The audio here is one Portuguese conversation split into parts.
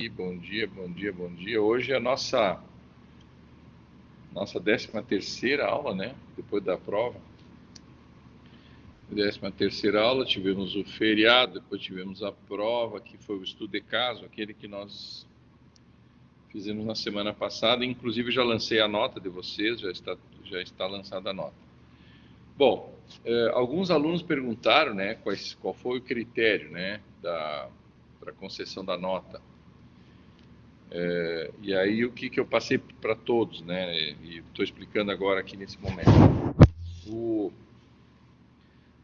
aí, bom dia, bom dia, bom dia. Hoje é a nossa 13ª aula, né? Depois da prova. 13ª aula, tivemos o feriado, depois tivemos a prova, que foi o estudo de caso, aquele que nós fizemos na semana passada. Inclusive, já lancei a nota de vocês, já está lançada a nota. Bom, alguns alunos perguntaram, né, qual foi o critério, né, para concessão da nota. E aí o que eu passei para todos, né, e estou explicando agora aqui nesse momento. O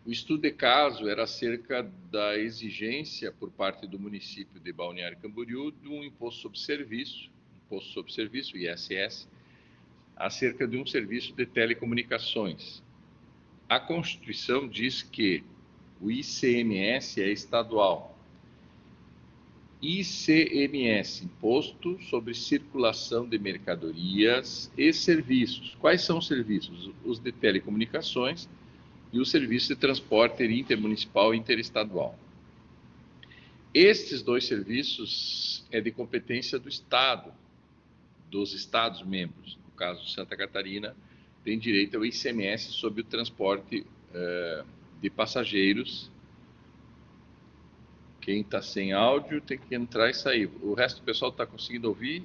estudo de caso era acerca da exigência por parte do município de Balneário Camboriú de um imposto sobre serviço, ISS, acerca de um serviço de telecomunicações. A Constituição diz que o ICMS é estadual. ICMS, Imposto sobre Circulação de Mercadorias e Serviços. Quais são os serviços? Os de telecomunicações e o serviço de transporte intermunicipal e interestadual. Estes dois serviços é de competência do Estado, dos Estados membros. No caso, Santa Catarina tem direito ao ICMS sobre o transporte de passageiros. Quem está sem áudio tem que entrar e sair. O resto do pessoal está conseguindo ouvir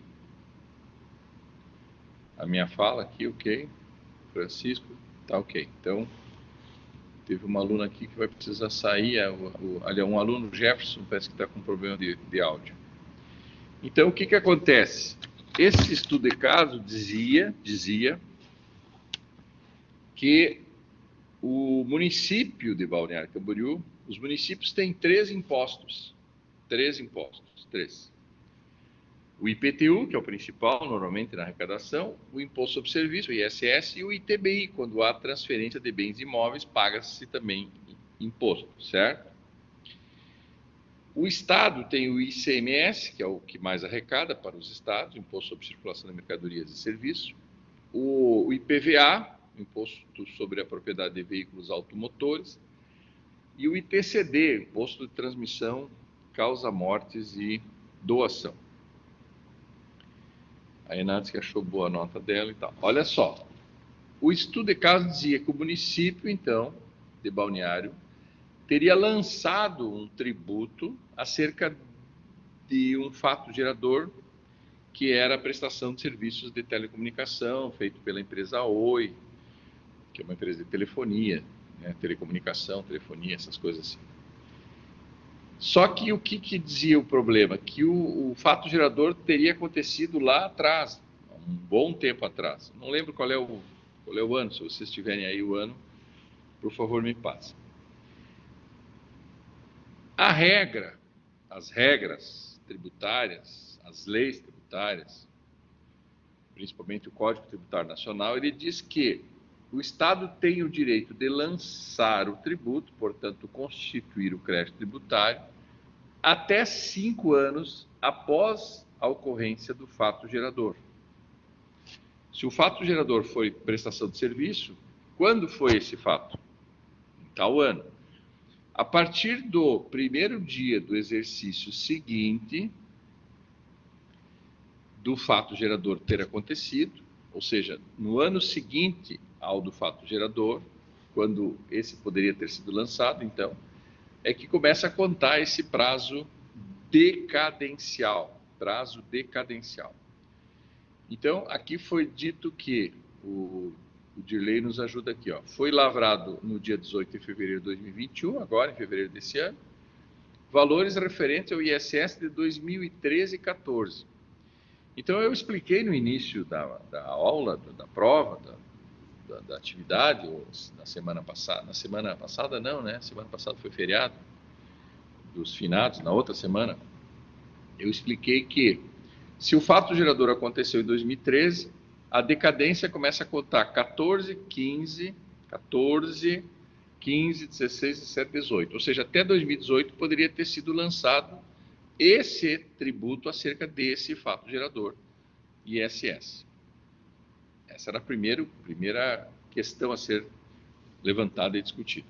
a minha fala aqui, ok? Francisco, tá ok. Então, teve uma aluna aqui que vai precisar sair. Ali é um aluno, Jefferson, parece que está com problema de áudio. Então, o que acontece? Esse estudo de caso dizia que o município de Balneário Camboriú, os municípios têm três impostos. O IPTU, que é o principal, normalmente na arrecadação, o Imposto sobre Serviço, o ISS, e o ITBI, quando há transferência de bens imóveis, paga-se também imposto, certo? O Estado tem o ICMS, que é o que mais arrecada para os estados, o Imposto sobre Circulação de Mercadorias e Serviços, o IPVA, Imposto sobre a Propriedade de Veículos Automotores, e o ITCD, Imposto de Transmissão, Causa Mortes e Doação. A Renata que achou boa a nota dela e tal. Olha só, o estudo de caso dizia que o município, então, de Balneário, teria lançado um tributo acerca de um fato gerador, que era a prestação de serviços de telecomunicação, feito pela empresa Oi, que é uma empresa de telefonia, né, telecomunicação, telefonia, essas coisas assim. Só que o que dizia o problema? Que o fato gerador teria acontecido lá atrás, um bom tempo atrás. Não lembro qual é o ano, se vocês tiverem aí o ano, por favor me passem. As regras tributárias, as leis tributárias, principalmente o Código Tributário Nacional, ele diz que o Estado tem o direito de lançar o tributo, portanto, constituir o crédito tributário, até 5 anos após a ocorrência do fato gerador. Se o fato gerador foi prestação de serviço, quando foi esse fato? Em tal ano. A partir do primeiro dia do exercício seguinte do fato gerador ter acontecido, ou seja, no ano seguinte ao do fato gerador, quando esse poderia ter sido lançado, então, é que começa a contar esse prazo decadencial. Então, aqui foi dito que, o Dirley nos ajuda aqui, ó, foi lavrado no dia 18 de fevereiro de 2021, agora em fevereiro desse ano, valores referentes ao ISS de 2013 e 2014. Então, eu expliquei no início da aula, da prova, da atividade, na semana passada não, né? Semana passada foi feriado dos finados, na outra semana, eu expliquei que se o fato gerador aconteceu em 2013, a decadência começa a contar 14, 15, 16, 17, 18. Ou seja, até 2018 poderia ter sido lançado esse tributo acerca desse fato gerador, ISS. Essa era a primeira questão a ser levantada e discutida.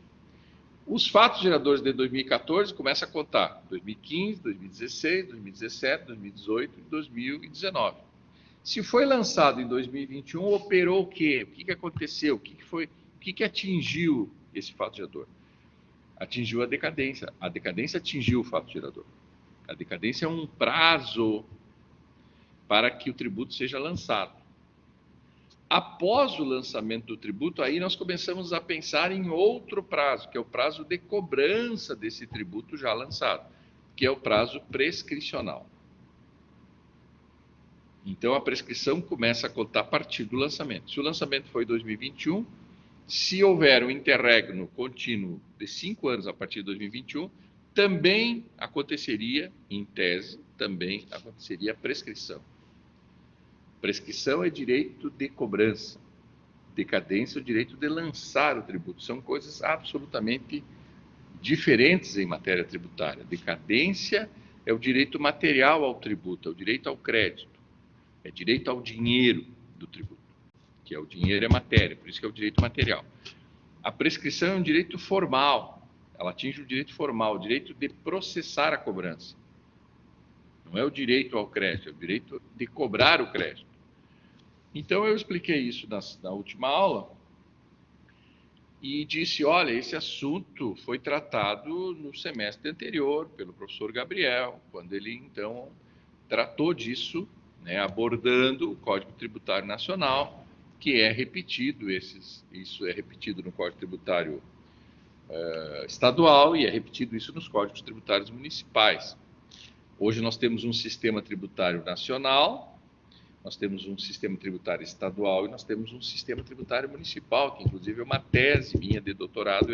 Os fatos geradores de 2014 começa a contar 2015, 2016, 2017, 2018 e 2019. Se foi lançado em 2021, operou o quê? O que aconteceu? O que atingiu esse fato gerador? Atingiu a decadência. A decadência atingiu o fato gerador. A decadência é um prazo para que o tributo seja lançado. Após o lançamento do tributo, aí nós começamos a pensar em outro prazo, que é o prazo de cobrança desse tributo já lançado, que é o prazo prescricional. Então, a prescrição começa a contar a partir do lançamento. Se o lançamento foi em 2021, se houver um interregno contínuo de 5 anos a partir de 2021, também aconteceria, em tese, também aconteceria a prescrição. Prescrição é direito de cobrança. Decadência é o direito de lançar o tributo. São coisas absolutamente diferentes em matéria tributária. Decadência é o direito material ao tributo, é o direito ao crédito, é direito ao dinheiro do tributo, que é o dinheiro é matéria, por isso que é o direito material. A prescrição é um direito formal, ela atinge o direito formal, o direito de processar a cobrança. Não é o direito ao crédito, é o direito de cobrar o crédito. Então, eu expliquei isso na última aula e disse, olha, esse assunto foi tratado no semestre anterior pelo professor Gabriel, quando ele, então, tratou disso, né, abordando o Código Tributário Nacional, que é repetido, isso é repetido no Código Tributário Estadual e é repetido isso nos Códigos Tributários Municipais. Hoje nós temos um sistema tributário nacional, nós temos um sistema tributário estadual e nós temos um sistema tributário municipal, que inclusive é uma tese minha de doutorado,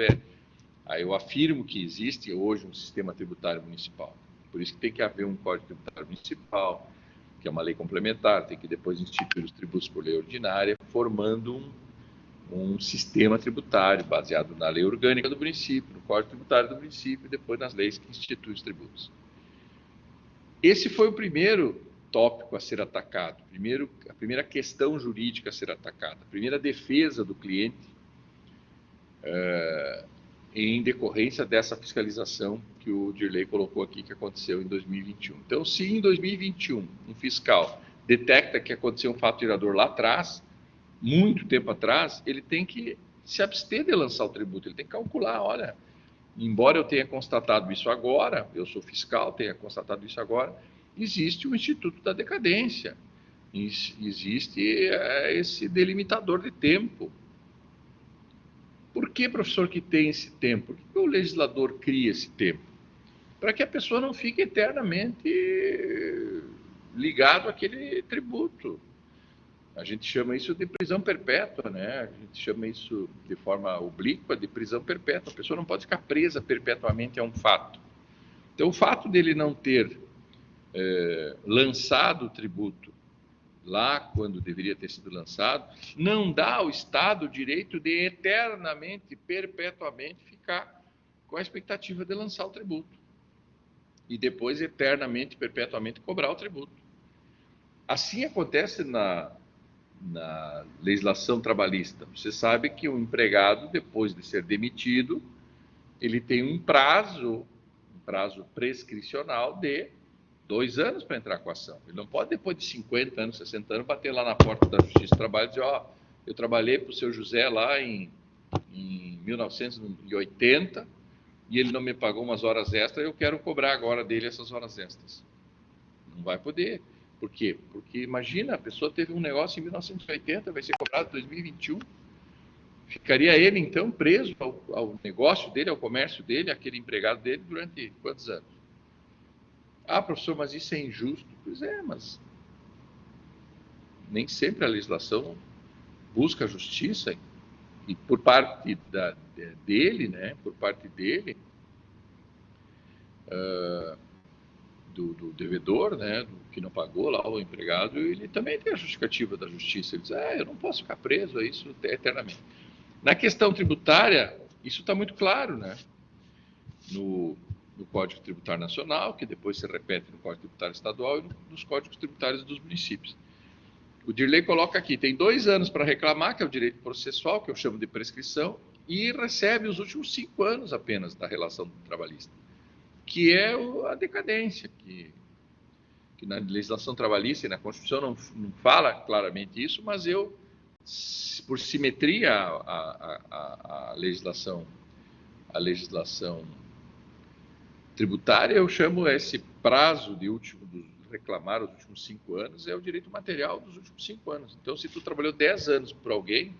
eu afirmo que existe hoje um sistema tributário municipal. Por isso que tem que haver um Código Tributário Municipal, que é uma lei complementar, tem que depois instituir os tributos por lei ordinária, formando um sistema tributário baseado na lei orgânica do município, no Código Tributário do município e depois nas leis que instituem os tributos. Esse foi o primeiro tópico a ser atacado, a primeira questão jurídica a ser atacada, a primeira defesa do cliente em decorrência dessa fiscalização que o Dirley colocou aqui, que aconteceu em 2021. Então, se em 2021 um fiscal detecta que aconteceu um fato gerador lá atrás, muito tempo atrás, ele tem que se abster de lançar o tributo, ele tem que calcular, olha, embora eu tenha constatado isso agora, eu sou fiscal, tenha constatado isso agora, existe o Instituto da Decadência, existe esse delimitador de tempo. Por que, professor, que tem esse tempo? Por que o legislador cria esse tempo? Para que a pessoa não fique eternamente ligado àquele tributo. A gente chama isso de prisão perpétua, né? A gente chama isso de forma oblíqua de prisão perpétua. A pessoa não pode ficar presa perpetuamente a um fato. Então, o fato dele não ter lançado o tributo lá quando deveria ter sido lançado, não dá ao Estado o direito de eternamente, perpetuamente ficar com a expectativa de lançar o tributo. E depois, eternamente, perpetuamente, cobrar o tributo. Assim acontece na legislação trabalhista. Você sabe que o empregado, depois de ser demitido, ele tem um prazo prescricional de 2 anos para entrar com a ação. Ele não pode, depois de 50 anos, 60 anos, bater lá na porta da Justiça do Trabalho e dizer, eu trabalhei para o seu José lá em 1980 e ele não me pagou umas horas extras, eu quero cobrar agora dele essas horas extras. Não vai poder. Por quê? Porque imagina, a pessoa teve um negócio em 1980, vai ser cobrado em 2021. Ficaria ele, então, preso ao negócio dele, ao comércio dele, aquele empregado dele, durante quantos anos? Ah, professor, mas isso é injusto. Pois é, mas nem sempre a legislação busca a justiça e por parte dele, né, por parte dele, do devedor, né, do que não pagou lá, o empregado, ele também tem a justificativa da justiça. Ele diz, eu não posso ficar preso a isso eternamente. Na questão tributária, isso está muito claro, né? No Código Tributário Nacional, que depois se repete no Código Tributário Estadual e nos Códigos Tributários dos municípios. O Dirley coloca aqui, tem 2 anos para reclamar, que é o direito processual, que eu chamo de prescrição, e recebe os últimos 5 anos apenas da relação trabalhista, que é a decadência, que na legislação trabalhista e na Constituição não fala claramente isso, mas eu, por simetria à legislação tributária, eu chamo esse prazo de reclamar os últimos 5 anos, é o direito material dos últimos 5 anos. Então, se tu trabalhou 10 anos por alguém,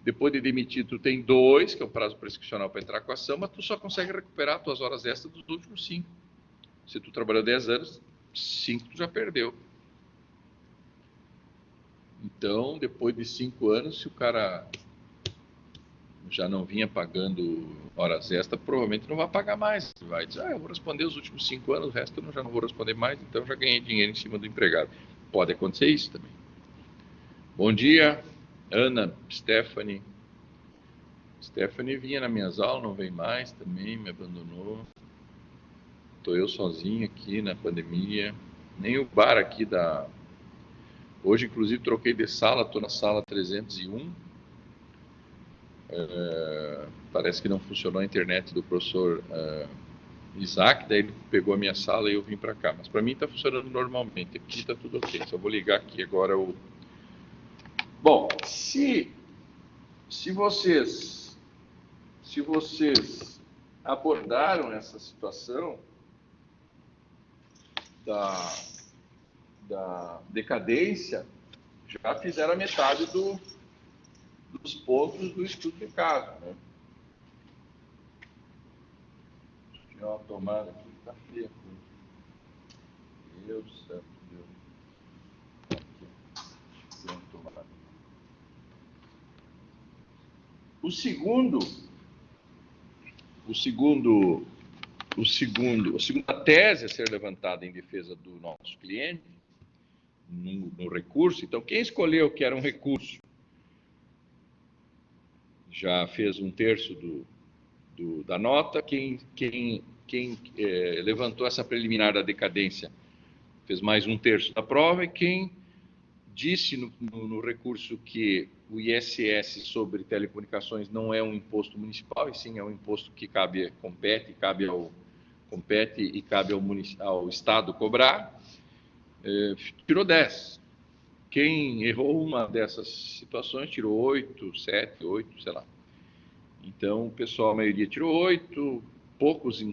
depois de demitido, tu tem 2, que é o prazo prescricional para entrar com a ação, mas tu só consegue recuperar as tuas horas extras dos últimos 5. Se tu trabalhou 10 anos, 5 tu já perdeu. Então, depois de 5 anos, se o cara já não vinha pagando horas extras, provavelmente não vai pagar mais. Vai dizer, eu vou responder os últimos 5 anos, o resto eu já não vou responder mais, então já ganhei dinheiro em cima do empregado. Pode acontecer isso também. Bom dia, Ana, Stephanie. Stephanie vinha nas minhas aulas, não vem mais também, me abandonou. Estou eu sozinho aqui na pandemia. Nem o bar aqui da... Hoje, inclusive, troquei de sala, estou na sala 301. Parece que não funcionou a internet do professor Isaac, daí ele pegou a minha sala e eu vim para cá. Mas para mim está funcionando normalmente, aqui está tudo ok. Só vou ligar aqui agora o... Bom, se vocês abordaram essa situação da decadência, já fizeram a metade dos pontos do estudo de caso, né? Tinha uma tomada aqui que está feia. Deus do céu, Deus. Aqui. Tem uma tomada. A segunda tese a ser levantada em defesa do nosso cliente, no recurso. Então, quem escolheu que era um recurso já fez 1/3 da nota. Quem levantou essa preliminar da decadência fez mais 1/3 da prova, e quem disse no recurso que o ISS sobre telecomunicações não é um imposto municipal, e sim é um imposto que compete e cabe ao Estado cobrar, tirou 10. Quem errou uma dessas situações tirou 8, 7, 8, sei lá. Então, o pessoal, a maioria tirou 8, poucos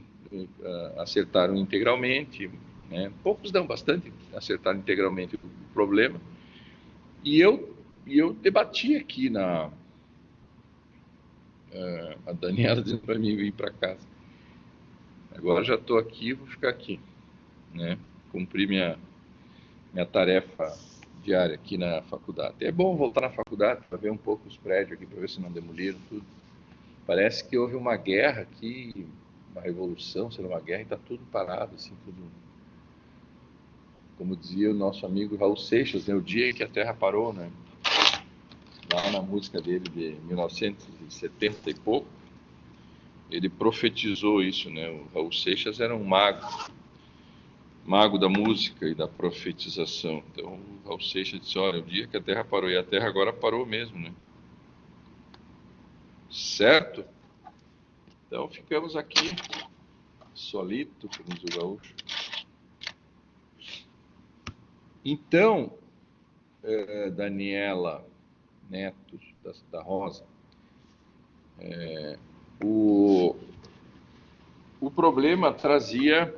acertaram integralmente, né? Poucos não, bastante acertaram integralmente o problema. E eu debati aqui a Daniela dizendo para mim ir para casa. Agora já estou aqui, vou ficar aqui, né? Cumprir minha tarefa diária aqui na faculdade. É bom voltar na faculdade para ver um pouco os prédios aqui, para ver se não demoliram tudo. Parece que houve uma guerra aqui, uma revolução, sei lá, uma guerra, e está tudo parado, assim, tudo... Como dizia o nosso amigo Raul Seixas, né? O dia em que a Terra parou, né? Lá na música dele de 1970 e pouco, ele profetizou isso, né? O Raul Seixas era um mago da música e da profetização. Então, o Raul Seixas disse, olha, o dia que a Terra parou, e a Terra agora parou mesmo, né? Certo? Então, ficamos aqui, solito, como diz o gaúcho. Então, Daniela Neto da Rosa, o problema trazia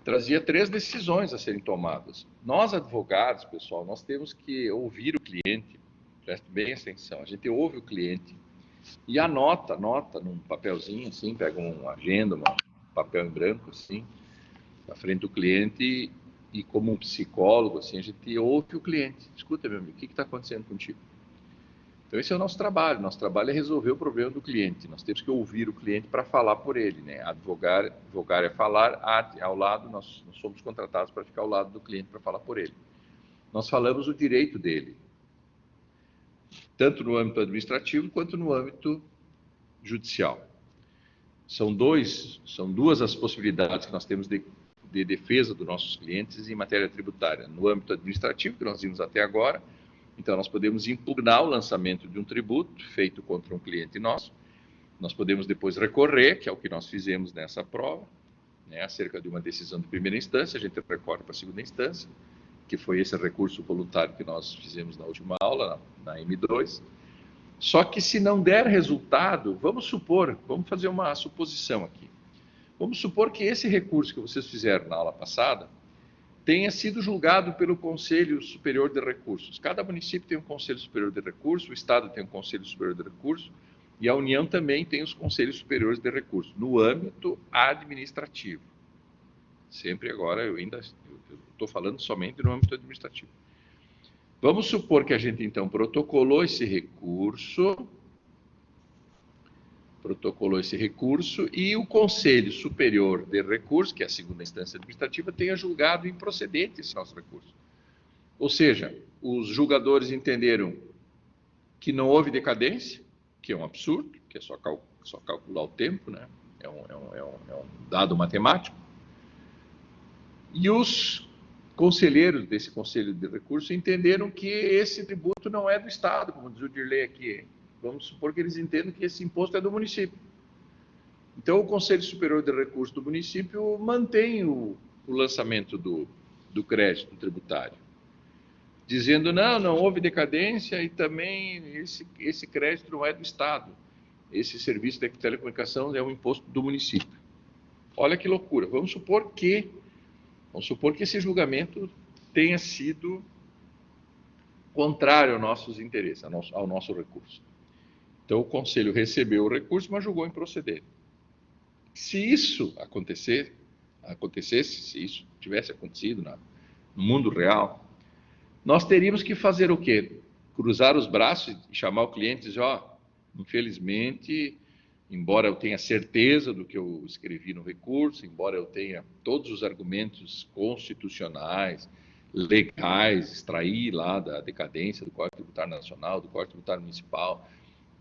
3 decisões a serem tomadas. Nós, advogados, pessoal, nós temos que ouvir o cliente, preste bem atenção, a gente ouve o cliente e anota num papelzinho, assim, pega uma agenda, um papel em branco, assim, na frente do cliente, e como um psicólogo, assim, a gente ouve o cliente. Escuta, meu amigo, o que está acontecendo contigo? Então, esse é o nosso trabalho. Nosso trabalho é resolver o problema do cliente. Nós temos que ouvir o cliente para falar por ele, né? Advogar é falar, ao lado, nós somos contratados para ficar ao lado do cliente para falar por ele. Nós falamos o direito dele, tanto no âmbito administrativo quanto no âmbito judicial. São duas as possibilidades que nós temos de defesa dos nossos clientes em matéria tributária. No âmbito administrativo, que nós vimos até agora, Então, nós podemos impugnar o lançamento de um tributo feito contra um cliente nosso. Nós podemos depois recorrer, que é o que nós fizemos nessa prova, né, acerca de uma decisão de primeira instância, a gente recorre para a segunda instância, que foi esse recurso voluntário que nós fizemos na última aula, na M2. Só que se não der resultado, vamos fazer uma suposição aqui. Vamos supor que esse recurso que vocês fizeram na aula passada tenha sido julgado pelo Conselho Superior de Recursos. Cada município tem um Conselho Superior de Recursos, o Estado tem um Conselho Superior de Recursos e a União também tem os Conselhos Superiores de Recursos, no âmbito administrativo. Sempre agora, eu estou falando somente no âmbito administrativo. Vamos supor que a gente, então, protocolou esse recurso e o Conselho Superior de Recursos, que é a segunda instância administrativa, tenha julgado improcedente esse nosso recurso. Ou seja, os julgadores entenderam que não houve decadência, que é um absurdo, que é só calcular o tempo, né? É um dado matemático. E os conselheiros desse Conselho de Recursos entenderam que esse tributo não é do Estado, como diz o Dirley aqui. Vamos supor que eles entendam que esse imposto é do município. Então, o Conselho Superior de Recursos do município mantém o lançamento do crédito tributário, dizendo, não houve decadência e também esse crédito não é do Estado. Esse serviço de telecomunicação é um imposto do município. Olha que loucura. Vamos supor que esse julgamento tenha sido contrário aos nossos interesses, ao nosso recurso. Então, o Conselho recebeu o recurso, mas julgou improcedente. Se isso acontecesse, se isso tivesse acontecido no mundo real, nós teríamos que fazer o quê? Cruzar os braços e chamar o cliente e dizer, infelizmente, embora eu tenha certeza do que eu escrevi no recurso, embora eu tenha todos os argumentos constitucionais, legais, extrair lá da decadência do Código Tributário Nacional, do Código Tributário Municipal,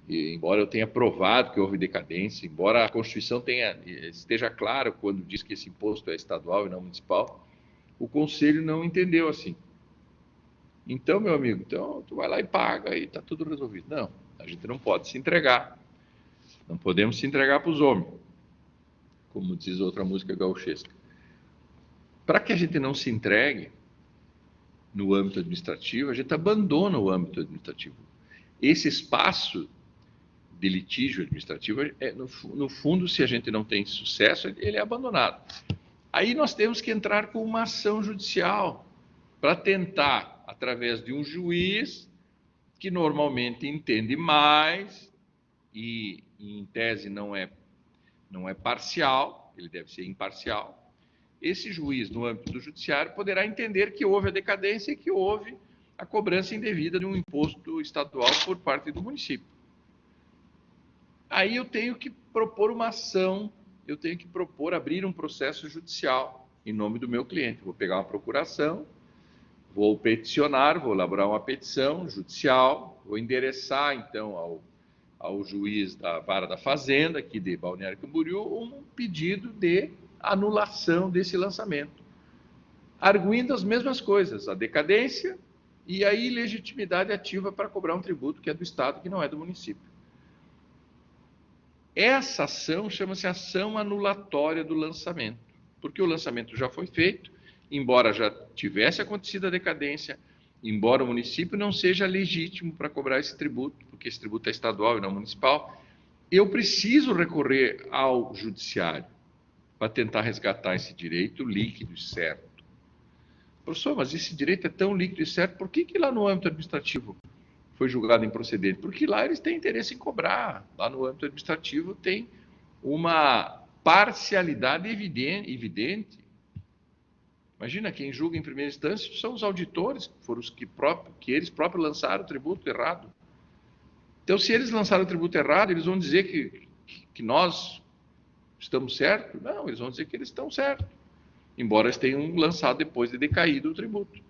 e embora eu tenha provado que houve decadência, embora a Constituição esteja clara quando diz que esse imposto é estadual e não municipal, o Conselho não entendeu assim. Então, meu amigo, tu vai lá e paga e está tudo resolvido. Não, a gente não pode se entregar. Não podemos se entregar para os homens, como diz outra música gauchesca. Para que a gente não se entregue no âmbito administrativo, a gente abandona o âmbito administrativo. Esse espaço de litígio administrativo, no fundo, se a gente não tem sucesso, ele é abandonado. Aí nós temos que entrar com uma ação judicial para tentar, através de um juiz que normalmente entende mais e, em tese, não é parcial, ele deve ser imparcial. Esse juiz, no âmbito do judiciário, poderá entender que houve a decadência e que houve a cobrança indevida de um imposto estadual por parte do município. Aí eu tenho que propor uma ação, eu tenho que abrir um processo judicial em nome do meu cliente. Vou pegar uma procuração, vou peticionar, vou elaborar uma petição judicial, vou endereçar, então, ao juiz da Vara da Fazenda, aqui de Balneário Camboriú, um pedido de anulação desse lançamento, arguindo as mesmas coisas, a decadência e a ilegitimidade ativa para cobrar um tributo que é do Estado, que não é do município. Essa ação chama-se ação anulatória do lançamento, porque o lançamento já foi feito, embora já tivesse acontecido a decadência, embora o município não seja legítimo para cobrar esse tributo, porque esse tributo é estadual e não municipal, eu preciso recorrer ao judiciário para tentar resgatar esse direito líquido e certo. Professor, mas esse direito é tão líquido e certo, por que lá no âmbito administrativo foi julgado improcedente? Porque lá eles têm interesse em cobrar. Lá no âmbito administrativo tem uma parcialidade evidente. Imagina, quem julga em primeira instância são os auditores, que foram os que eles próprios lançaram o tributo errado. Então, se eles lançaram o tributo errado, eles vão dizer que nós estamos certos? Não, eles vão dizer que eles estão certos, embora eles tenham lançado depois de decaído o tributo.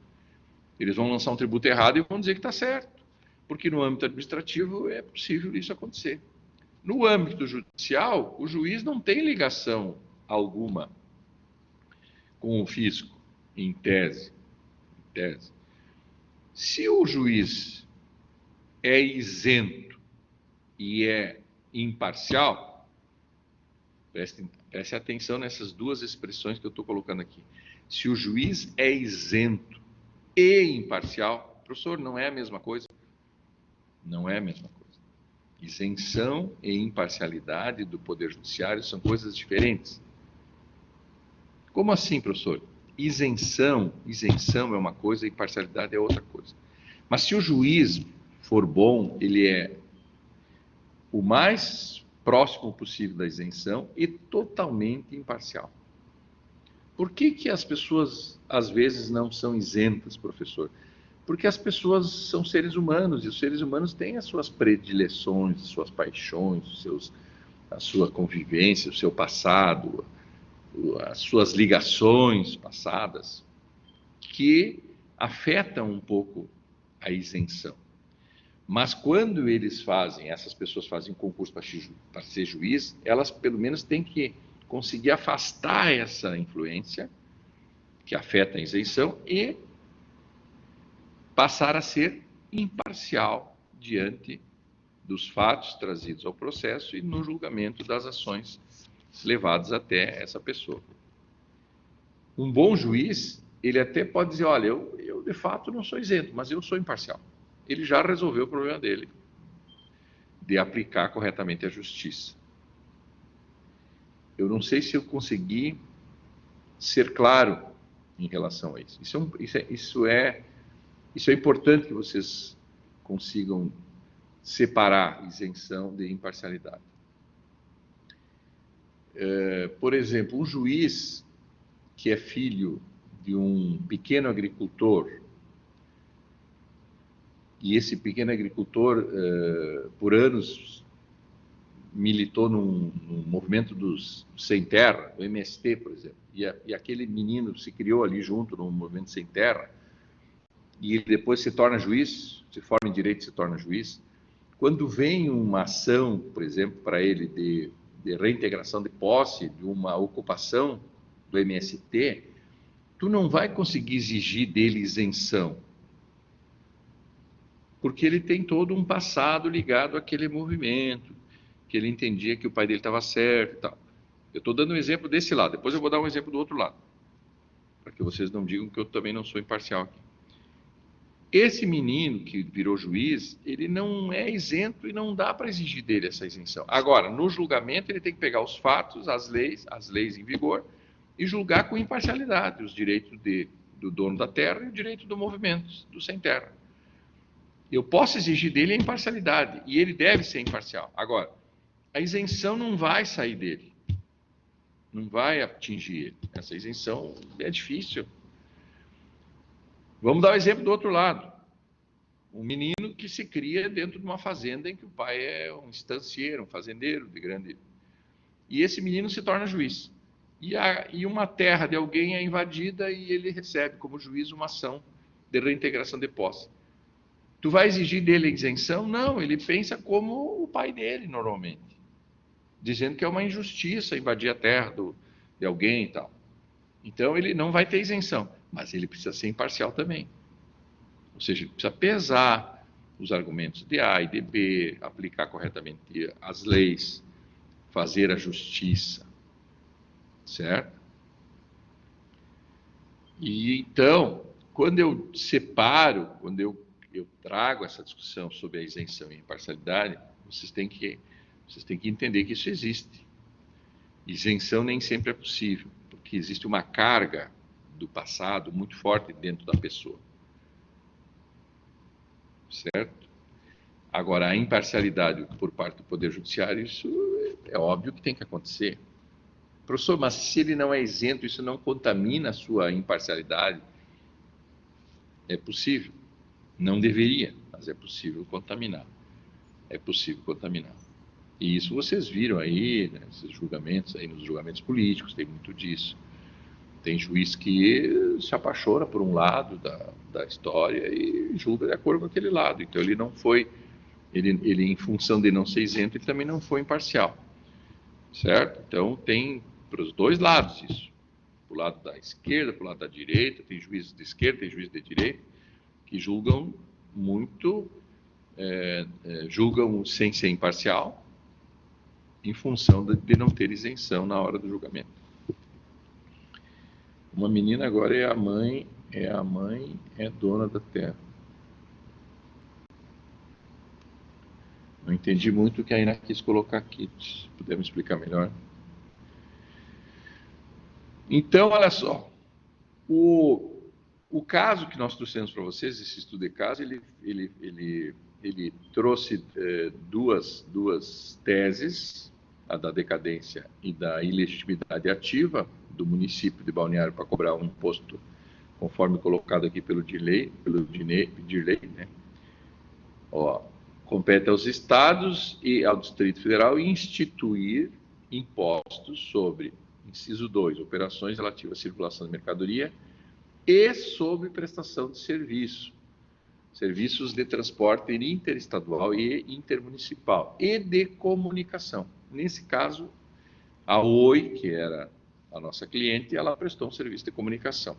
Eles vão lançar um tributo errado e vão dizer que está certo, porque no âmbito administrativo é possível isso acontecer. No âmbito judicial, o juiz não tem ligação alguma com o fisco, em tese. Se o juiz é isento e é imparcial, preste atenção nessas duas expressões que eu estou colocando aqui. Se o juiz é isento e imparcial, professor, não é a mesma coisa? Não é a mesma coisa. Isenção e imparcialidade do Poder Judiciário são coisas diferentes. Como assim, professor? Isenção é uma coisa, imparcialidade é outra coisa. Mas se o juiz for bom, ele é o mais próximo possível da isenção e totalmente imparcial. Por que as pessoas, às vezes, não são isentas, professor? Porque as pessoas são seres humanos, e os seres humanos têm as suas predileções, as suas paixões, a sua convivência, o seu passado, as suas ligações passadas, que afetam um pouco a isenção. Mas quando essas pessoas fazem concurso para ser juiz, elas pelo menos têm que conseguir afastar essa influência que afeta a isenção e passar a ser imparcial diante dos fatos trazidos ao processo e no julgamento das ações levadas até essa pessoa. Um bom juiz, ele até pode dizer, olha, eu de fato não sou isento, mas eu sou imparcial. Ele já resolveu o problema dele, de aplicar corretamente a justiça. Eu não sei se eu consegui ser claro em relação a isso. Isso é importante que vocês consigam separar isenção de imparcialidade. Por exemplo, um juiz que é filho de um pequeno agricultor, e esse pequeno agricultor, por anos, militou num movimento dos sem terra, do MST, por exemplo, e aquele menino se criou ali junto no movimento sem terra, e ele depois se torna juiz, se forma em direito e se torna juiz. Quando vem uma ação, por exemplo, para ele de reintegração de posse de uma ocupação do MST, tu não vai conseguir exigir dele isenção, porque ele tem todo um passado ligado àquele movimento, que ele entendia que o pai dele estava certo e tal. Eu estou dando um exemplo desse lado, depois eu vou dar um exemplo do outro lado, para que vocês não digam que eu também não sou imparcial aqui. Esse menino que virou juiz, ele não é isento e não dá para exigir dele essa isenção. Agora, no julgamento, ele tem que pegar os fatos, as leis em vigor, e julgar com imparcialidade os direitos do dono da terra e o direito do movimento do sem terra. Eu posso exigir dele a imparcialidade, e ele deve ser imparcial. Agora, a isenção não vai sair dele, não vai atingir ele. Essa isenção é difícil. Vamos dar o exemplo do outro lado. Um menino que se cria dentro de uma fazenda em que o pai é um estancieiro, um fazendeiro de grande... E esse menino se torna juiz. E uma terra de alguém é invadida e ele recebe como juiz uma ação de reintegração de posse. Tu vai exigir dele a isenção? Não, ele pensa como o pai dele, normalmente. Dizendo que é uma injustiça invadir a terra de alguém e tal. Então, ele não vai ter isenção, mas ele precisa ser imparcial também. Ou seja, ele precisa pesar os argumentos de A e de B, aplicar corretamente as leis, fazer a justiça, certo? E então, quando eu separo, quando eu trago essa discussão sobre a isenção e a imparcialidade, vocês têm que entender que isso existe. Isenção nem sempre é possível, porque existe uma carga do passado muito forte dentro da pessoa. Certo? Agora, a imparcialidade por parte do Poder Judiciário, isso é óbvio que tem que acontecer. Professor, mas se ele não é isento, isso não contamina a sua imparcialidade? É possível. Não deveria, mas é possível contaminar. É possível contaminar. E isso vocês viram aí, né, esses julgamentos, aí nos julgamentos políticos, tem muito disso. Tem juiz que se apaixona por um lado da história e julga de acordo com aquele lado. Então, ele não foi, ele em função de não ser isento, ele também não foi imparcial. Certo? Então, tem para os dois lados isso. Para o lado da esquerda, para o lado da direita, tem juízes de esquerda, tem juízes de direita, que julgam muito, julgam sem ser imparcial, em função de não ter isenção na hora do julgamento. Uma menina agora é dona da terra. Não entendi muito o que a Ina quis colocar aqui. Se puder me explicar melhor. Então, olha só. O caso que nós trouxemos para vocês, esse estudo de caso, ele trouxe duas teses, a da decadência e da ilegitimidade ativa do município de Balneário para cobrar um imposto, conforme colocado aqui pelo Dirley, né? Ó, compete aos estados e ao Distrito Federal instituir impostos sobre, inciso 2, operações relativas à circulação de mercadoria e sobre prestação de serviço, serviços de transporte interestadual e intermunicipal e de comunicação. Nesse caso, a Oi, que era a nossa cliente, ela prestou um serviço de comunicação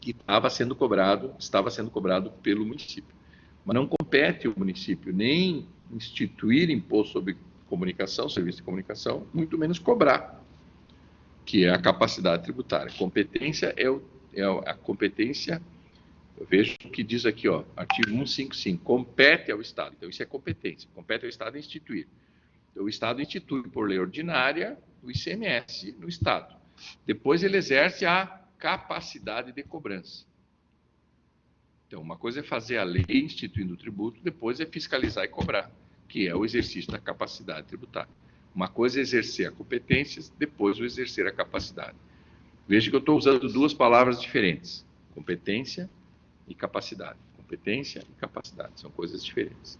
que estava sendo cobrado pelo município. Mas não compete ao município nem instituir imposto sobre comunicação, serviço de comunicação, muito menos cobrar, que é a capacidade tributária. Competência a competência, eu vejo o que diz aqui, ó, artigo 155, compete ao Estado. Então, isso é competência. Compete ao Estado instituir. Então, o Estado institui, por lei ordinária, o ICMS no Estado. Depois, ele exerce a capacidade de cobrança. Então, uma coisa é fazer a lei instituindo o tributo, depois é fiscalizar e cobrar, que é o exercício da capacidade tributária. Uma coisa é exercer a competência, depois o exercer a capacidade. Veja que eu estou usando duas palavras diferentes, competência e capacidade. Competência e capacidade, são coisas diferentes.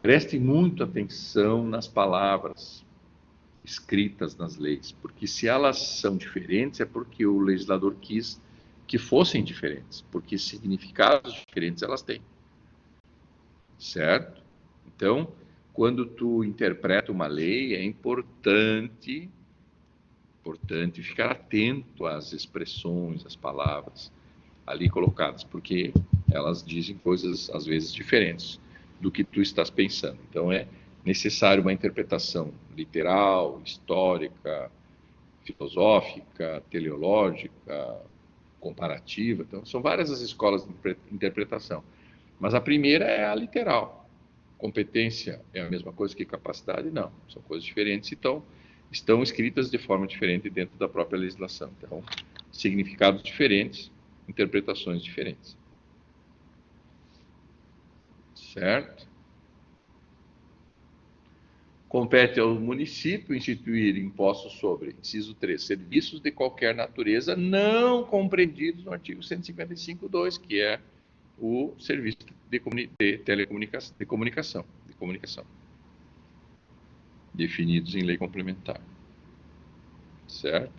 Prestem muito atenção nas palavras escritas nas leis, porque se elas são diferentes é porque o legislador quis que fossem diferentes, porque significados diferentes elas têm. Certo? Então, quando tu interpreta uma lei, é importante ficar atento às expressões, às palavras ali colocadas, porque elas dizem coisas, às vezes, diferentes do que tu estás pensando. Então, é necessário uma interpretação literal, histórica, filosófica, teleológica, comparativa. Então, são várias as escolas de interpretação. Mas a primeira é a literal. Competência é a mesma coisa que capacidade? Não, são coisas diferentes, então estão escritas de forma diferente dentro da própria legislação. Então, significados diferentes, interpretações diferentes. Certo? Compete ao município instituir impostos sobre, inciso 3, serviços de qualquer natureza não compreendidos no artigo 155.2, que é o serviço de telecomunicação, definidos em lei complementar. Certo?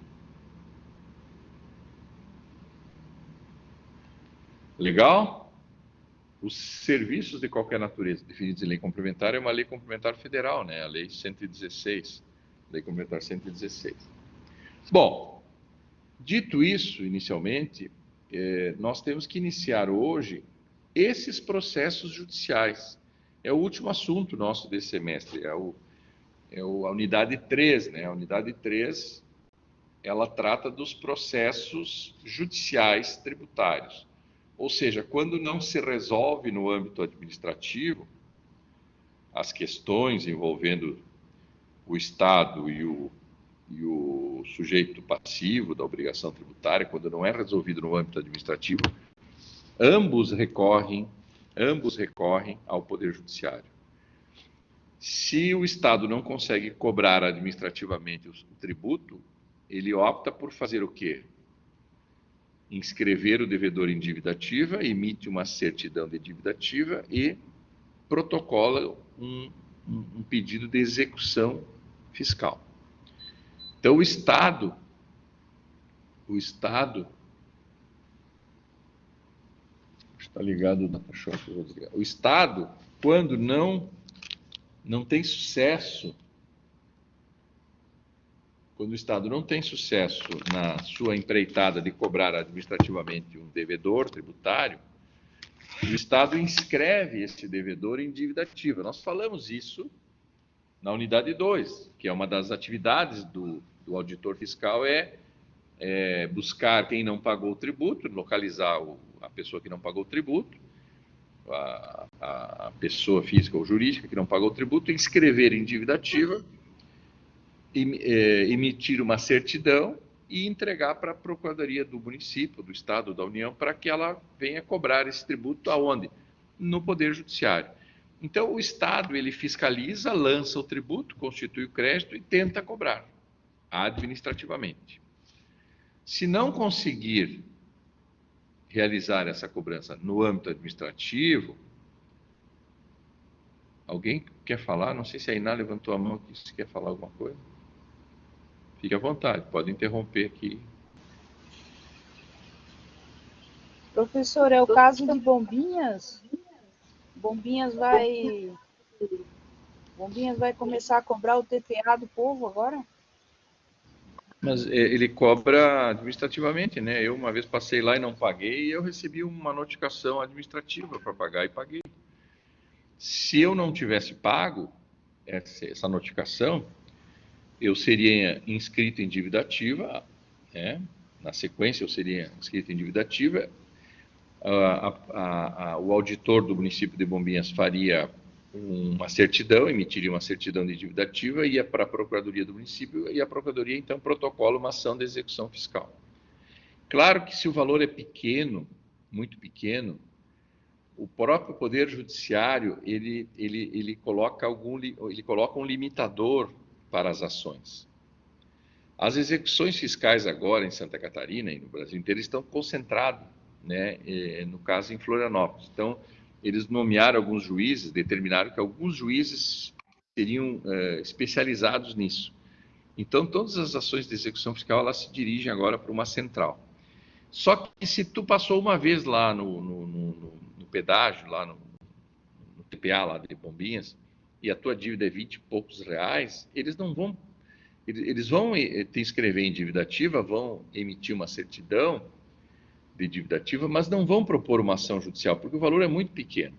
Legal? Os serviços de qualquer natureza definidos em lei complementar é uma lei complementar federal, né? A lei 116, lei complementar 116. Bom, dito isso, inicialmente, nós temos que iniciar hoje esses processos judiciais. É o último assunto nosso desse semestre, a unidade 3, né? A unidade 3, ela trata dos processos judiciais tributários. Ou seja, quando não se resolve no âmbito administrativo as questões envolvendo o Estado e o sujeito passivo da obrigação tributária, quando não é resolvido no âmbito administrativo, ambos recorrem ao Poder Judiciário. Se o Estado não consegue cobrar administrativamente o tributo, ele opta por fazer o quê? Inscrever o devedor em dívida ativa, emite uma certidão de dívida ativa e protocola um pedido de execução fiscal. Então, o Estado, está ligado na choque, vou desligar. O Estado, quando não tem sucesso, quando o Estado não tem sucesso na sua empreitada de cobrar administrativamente um devedor tributário, o Estado inscreve esse devedor em dívida ativa. Nós falamos isso na unidade 2, que é uma das atividades do auditor fiscal, buscar quem não pagou o tributo, localizar a pessoa que não pagou o tributo, a pessoa física ou jurídica que não pagou o tributo, inscrever em dívida ativa, emitir uma certidão e entregar para a Procuradoria do município, do Estado, da União, para que ela venha cobrar esse tributo aonde? No Poder Judiciário. Então, o Estado, ele fiscaliza, lança o tributo, constitui o crédito e tenta cobrar administrativamente. Se não conseguir realizar essa cobrança no âmbito administrativo, alguém quer falar? Não sei se a Iná levantou a mão aqui, se quer falar alguma coisa. Fique à vontade, pode interromper aqui. Professor, é o caso de Bombinhas? Bombinhas vai começar a cobrar o TPA do povo agora? Mas ele cobra administrativamente, né? Eu uma vez passei lá e não paguei, e eu recebi uma notificação administrativa para pagar e paguei. Se eu não tivesse pago essa notificação, eu seria inscrito em dívida ativa, né? Na sequência eu seria inscrito em dívida ativa, o auditor do município de Bombinhas faria uma certidão, emitiria uma certidão de dívida ativa, ia para a Procuradoria do município, e a Procuradoria então protocola uma ação de execução fiscal. Claro que se o valor é pequeno, muito pequeno, o próprio Poder Judiciário, ele coloca um limitador para as ações. As execuções fiscais agora em Santa Catarina e no Brasil inteiro estão concentradas, né, no caso em Florianópolis. Então, eles nomearam alguns juízes, determinaram que alguns juízes seriam especializados nisso. Então, todas as ações de execução fiscal, elas se dirigem agora para uma central. Só que se tu passou uma vez lá no pedágio, lá no TPA lá de Bombinhas, e a tua dívida é 20 e poucos reais, eles vão te inscrever em dívida ativa, vão emitir uma certidão de dívida ativa, mas não vão propor uma ação judicial, porque o valor é muito pequeno.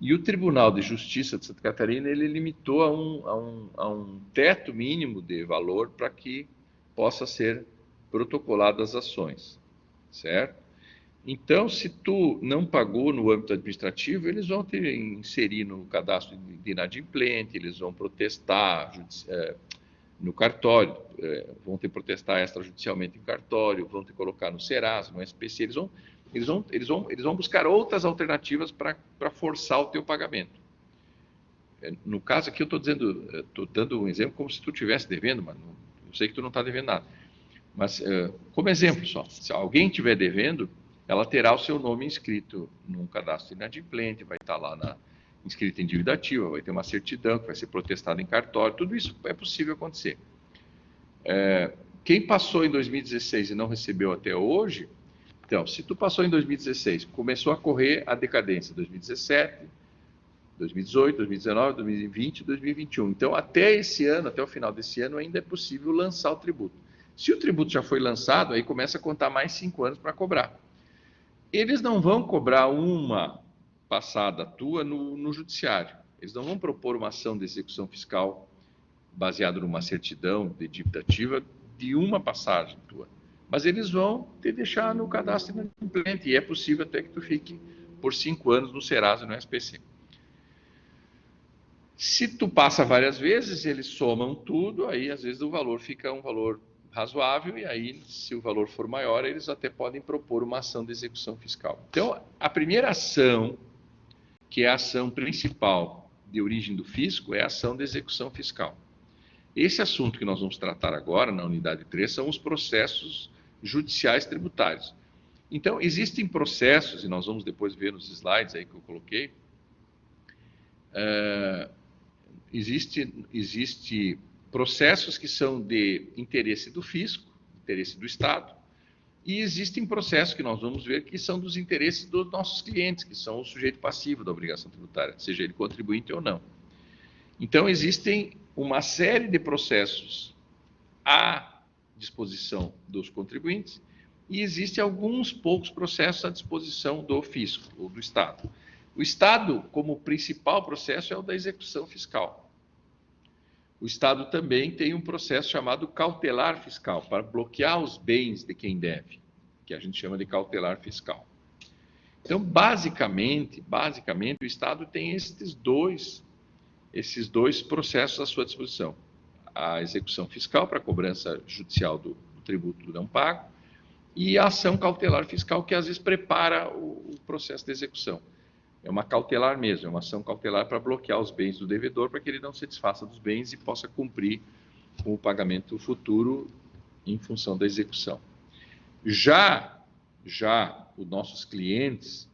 E o Tribunal de Justiça de Santa Catarina, ele limitou a um teto mínimo de valor para que possa ser protocoladas as ações, certo? Então, se tu não pagou no âmbito administrativo, eles vão te inserir no cadastro de inadimplente, eles vão protestar no cartório, vão te protestar extrajudicialmente em cartório, vão te colocar no Serasa, no SPC, eles vão buscar outras alternativas para forçar o teu pagamento. No caso aqui, estou dando um exemplo como se tu estivesse devendo, mas eu sei que tu não está devendo nada. Mas, como exemplo só, se alguém estiver devendo, ela terá o seu nome inscrito num cadastro inadimplente, vai estar lá inscrito em dívida ativa, vai ter uma certidão que vai ser protestada em cartório, tudo isso é possível acontecer. Quem passou em 2016 e não recebeu até hoje, então, se tu passou em 2016, começou a correr a decadência 2017, 2018, 2019, 2020, 2021. Então, até esse ano, até o final desse ano, ainda é possível lançar o tributo. Se o tributo já foi lançado, aí começa a contar mais 5 anos para cobrar. Eles não vão cobrar uma passada tua no judiciário. Eles não vão propor uma ação de execução fiscal baseada numa certidão de dívida ativa de uma passagem tua. Mas eles vão te deixar no cadastro inadimplente, e é possível até que tu fique por 5 anos no Serasa e no SPC. Se tu passa várias vezes, eles somam tudo, aí às vezes o valor fica um valor razoável, e aí, se o valor for maior, eles até podem propor uma ação de execução fiscal. Então, a primeira ação, que é a ação principal de origem do fisco, é a ação de execução fiscal. Esse assunto que nós vamos tratar agora, na unidade 3, são os processos judiciais tributários. Então, existem processos, e nós vamos depois ver nos slides aí que eu coloquei, existe processos que são de interesse do fisco, interesse do Estado, e existem processos que nós vamos ver que são dos interesses dos nossos clientes, que são o sujeito passivo da obrigação tributária, seja ele contribuinte ou não. Então, existem uma série de processos à disposição dos contribuintes e existem alguns poucos processos à disposição do fisco, ou do Estado. O Estado, como principal processo, é o da execução fiscal. O Estado também tem um processo chamado cautelar fiscal, para bloquear os bens de quem deve, que a gente chama de cautelar fiscal. Então, basicamente, o Estado tem esses dois processos à sua disposição. A execução fiscal para a cobrança judicial do tributo não pago e a ação cautelar fiscal, que às vezes prepara o processo de execução. É uma cautelar mesmo, é uma ação cautelar para bloquear os bens do devedor, para que ele não se desfaça dos bens e possa cumprir com o pagamento futuro em função da execução. Já os nossos clientes,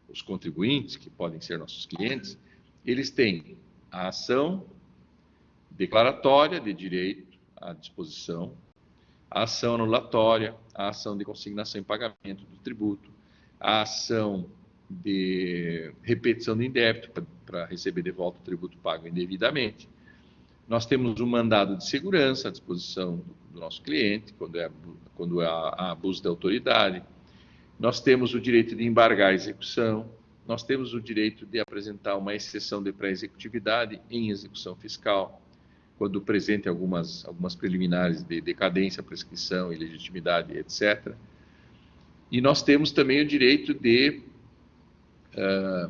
os contribuintes, que podem ser nossos clientes, eles têm a ação declaratória de direito à disposição, a ação anulatória, a ação de consignação e pagamento do tributo, a ação de repetição de indébito para receber de volta o tributo pago indevidamente. Nós temos um mandado de segurança à disposição do nosso cliente, quando há abuso da autoridade. Nós temos o direito de embargar a execução, nós temos o direito de apresentar uma exceção de pré-executividade em execução fiscal, quando presente algumas preliminares de decadência, prescrição, ilegitimidade, etc. E nós temos também o direito de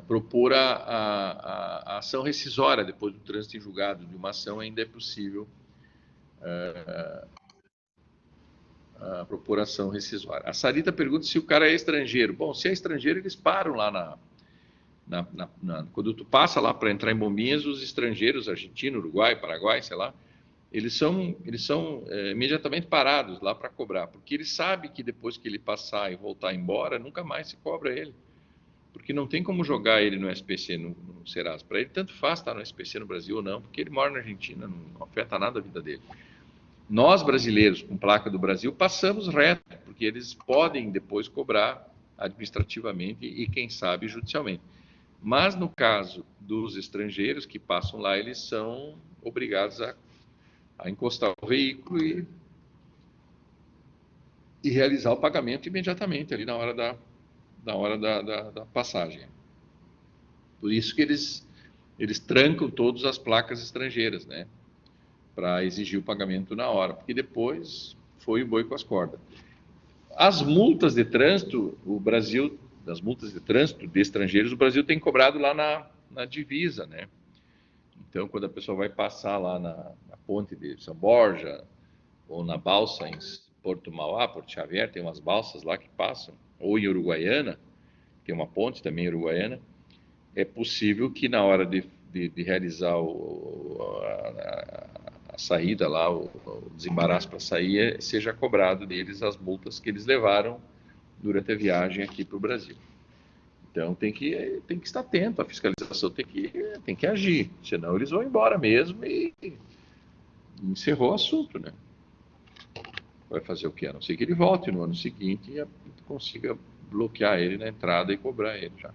propor a ação rescisória. Depois do trânsito em julgado de uma ação, ainda é possível a propor ação rescisória. A Sarita pergunta se o cara é estrangeiro. Bom, se é estrangeiro, eles param lá quando tu passa lá para entrar em Bombinhas, os estrangeiros, argentino, Uruguai, Paraguai, sei lá, eles são imediatamente parados lá para cobrar, porque ele sabe que depois que ele passar e voltar embora, nunca mais se cobra ele, porque não tem como jogar ele no SPC, no Serasa. Para ele, tanto faz estar no SPC no Brasil ou não, porque ele mora na Argentina, não afeta nada a vida dele. Nós, brasileiros, com placa do Brasil, passamos reto, porque eles podem depois cobrar administrativamente e, quem sabe, judicialmente. Mas, no caso dos estrangeiros que passam lá, eles são obrigados a encostar o veículo e realizar o pagamento imediatamente, ali na hora da passagem. Por isso que eles trancam todas as placas estrangeiras, né? Para exigir o pagamento na hora, porque depois foi o boi com as cordas. As multas de trânsito, das multas de trânsito de estrangeiros, o Brasil tem cobrado lá na divisa, né? Então, quando a pessoa vai passar lá na ponte de São Borja, ou na balsa em Porto Mauá, Porto Xavier, tem umas balsas lá que passam, ou em Uruguaiana, tem uma ponte também uruguaiana, é possível que na hora de realizar a saída lá, o desembaraço para sair, seja cobrado deles as multas que eles levaram durante a viagem aqui para o Brasil. Então tem que estar atento, a fiscalização tem que agir, senão eles vão embora mesmo e encerrou o assunto, né? Vai fazer o quê? A não ser que ele volte no ano seguinte e consiga bloquear ele na entrada e cobrar ele já.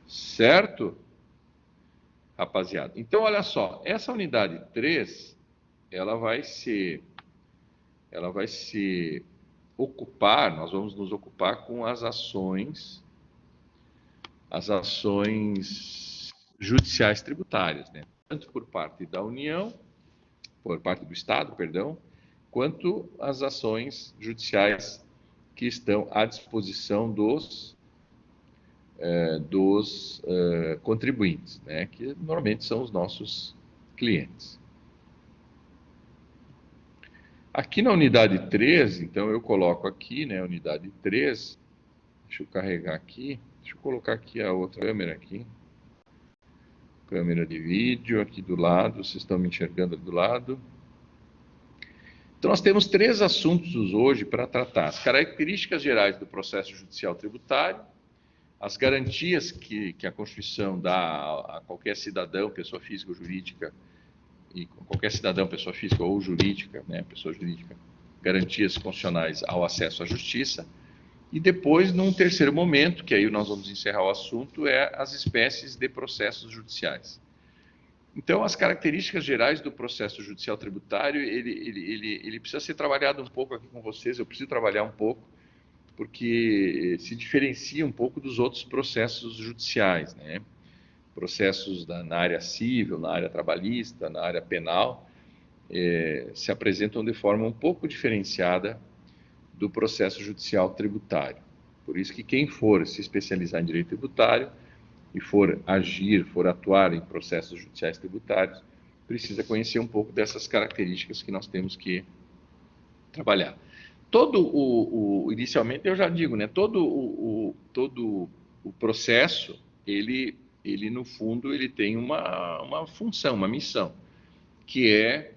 Certo? Rapaziada. Então, olha só, essa unidade 3, ela vai se ocupar, nós vamos nos ocupar com as ações judiciais tributárias, né? Tanto por parte da União, por parte do Estado, perdão, quanto as ações judiciais que estão à disposição dos contribuintes, né, que normalmente são os nossos clientes. Aqui na unidade 3, então eu coloco aqui, né, unidade 3, deixa eu carregar aqui, deixa eu colocar aqui a outra câmera aqui, câmera de vídeo aqui do lado, vocês estão me enxergando do lado. Então nós temos 3 assuntos hoje para tratar: as características gerais do processo judicial tributário, as garantias que a Constituição dá a qualquer cidadão, pessoa física ou jurídica, e qualquer cidadão, pessoa física ou jurídica, né, pessoa jurídica, garantias constitucionais ao acesso à justiça. E depois, num terceiro momento, que aí nós vamos encerrar o assunto, é as espécies de processos judiciais. Então, as características gerais do processo judicial tributário, ele precisa ser trabalhado um pouco aqui com vocês, eu preciso trabalhar um pouco, porque se diferencia um pouco dos outros processos judiciais, né? Processos na área civil, na área trabalhista, na área penal, se apresentam de forma um pouco diferenciada do processo judicial tributário. Por isso que quem for se especializar em direito tributário e for atuar em processos judiciais tributários, precisa conhecer um pouco dessas características que nós temos que trabalhar. Inicialmente eu já digo, né, todo o processo, ele no fundo, ele tem uma função, uma missão, que é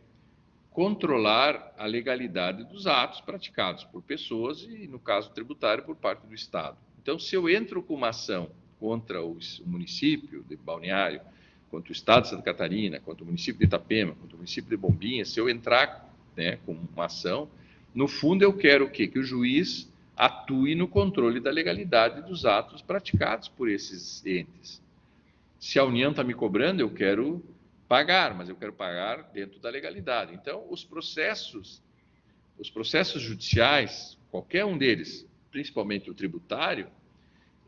controlar a legalidade dos atos praticados por pessoas e, no caso tributário, por parte do Estado. Então, se eu entro com uma ação contra o município de Balneário, contra o Estado de Santa Catarina, contra o município de Itapema, contra o município de Bombinhas, se eu entrar, né, com uma ação, no fundo eu quero o quê? Que o juiz atue no controle da legalidade dos atos praticados por esses entes. Se a União está me cobrando, eu quero pagar, mas eu quero pagar dentro da legalidade. Então, os processos judiciais, qualquer um deles, principalmente o tributário,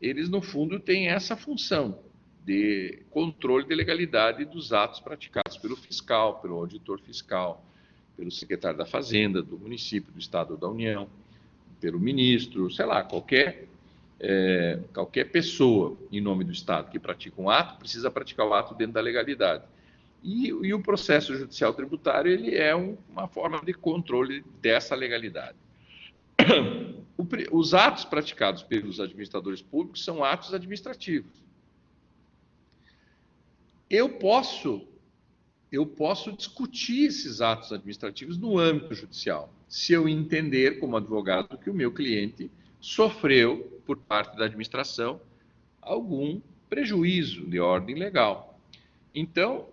eles, no fundo, têm essa função de controle de legalidade dos atos praticados pelo fiscal, pelo auditor fiscal, pelo secretário da Fazenda, do município, do Estado ou da União, pelo ministro, sei lá, qualquer pessoa em nome do Estado que pratica um ato, precisa praticar o ato dentro da legalidade. E o processo judicial tributário, ele é uma forma de controle dessa legalidade. Os atos praticados pelos administradores públicos são atos administrativos. Eu posso discutir esses atos administrativos no âmbito judicial, se eu entender, como advogado, que o meu cliente sofreu, por parte da administração, algum prejuízo de ordem legal. Então,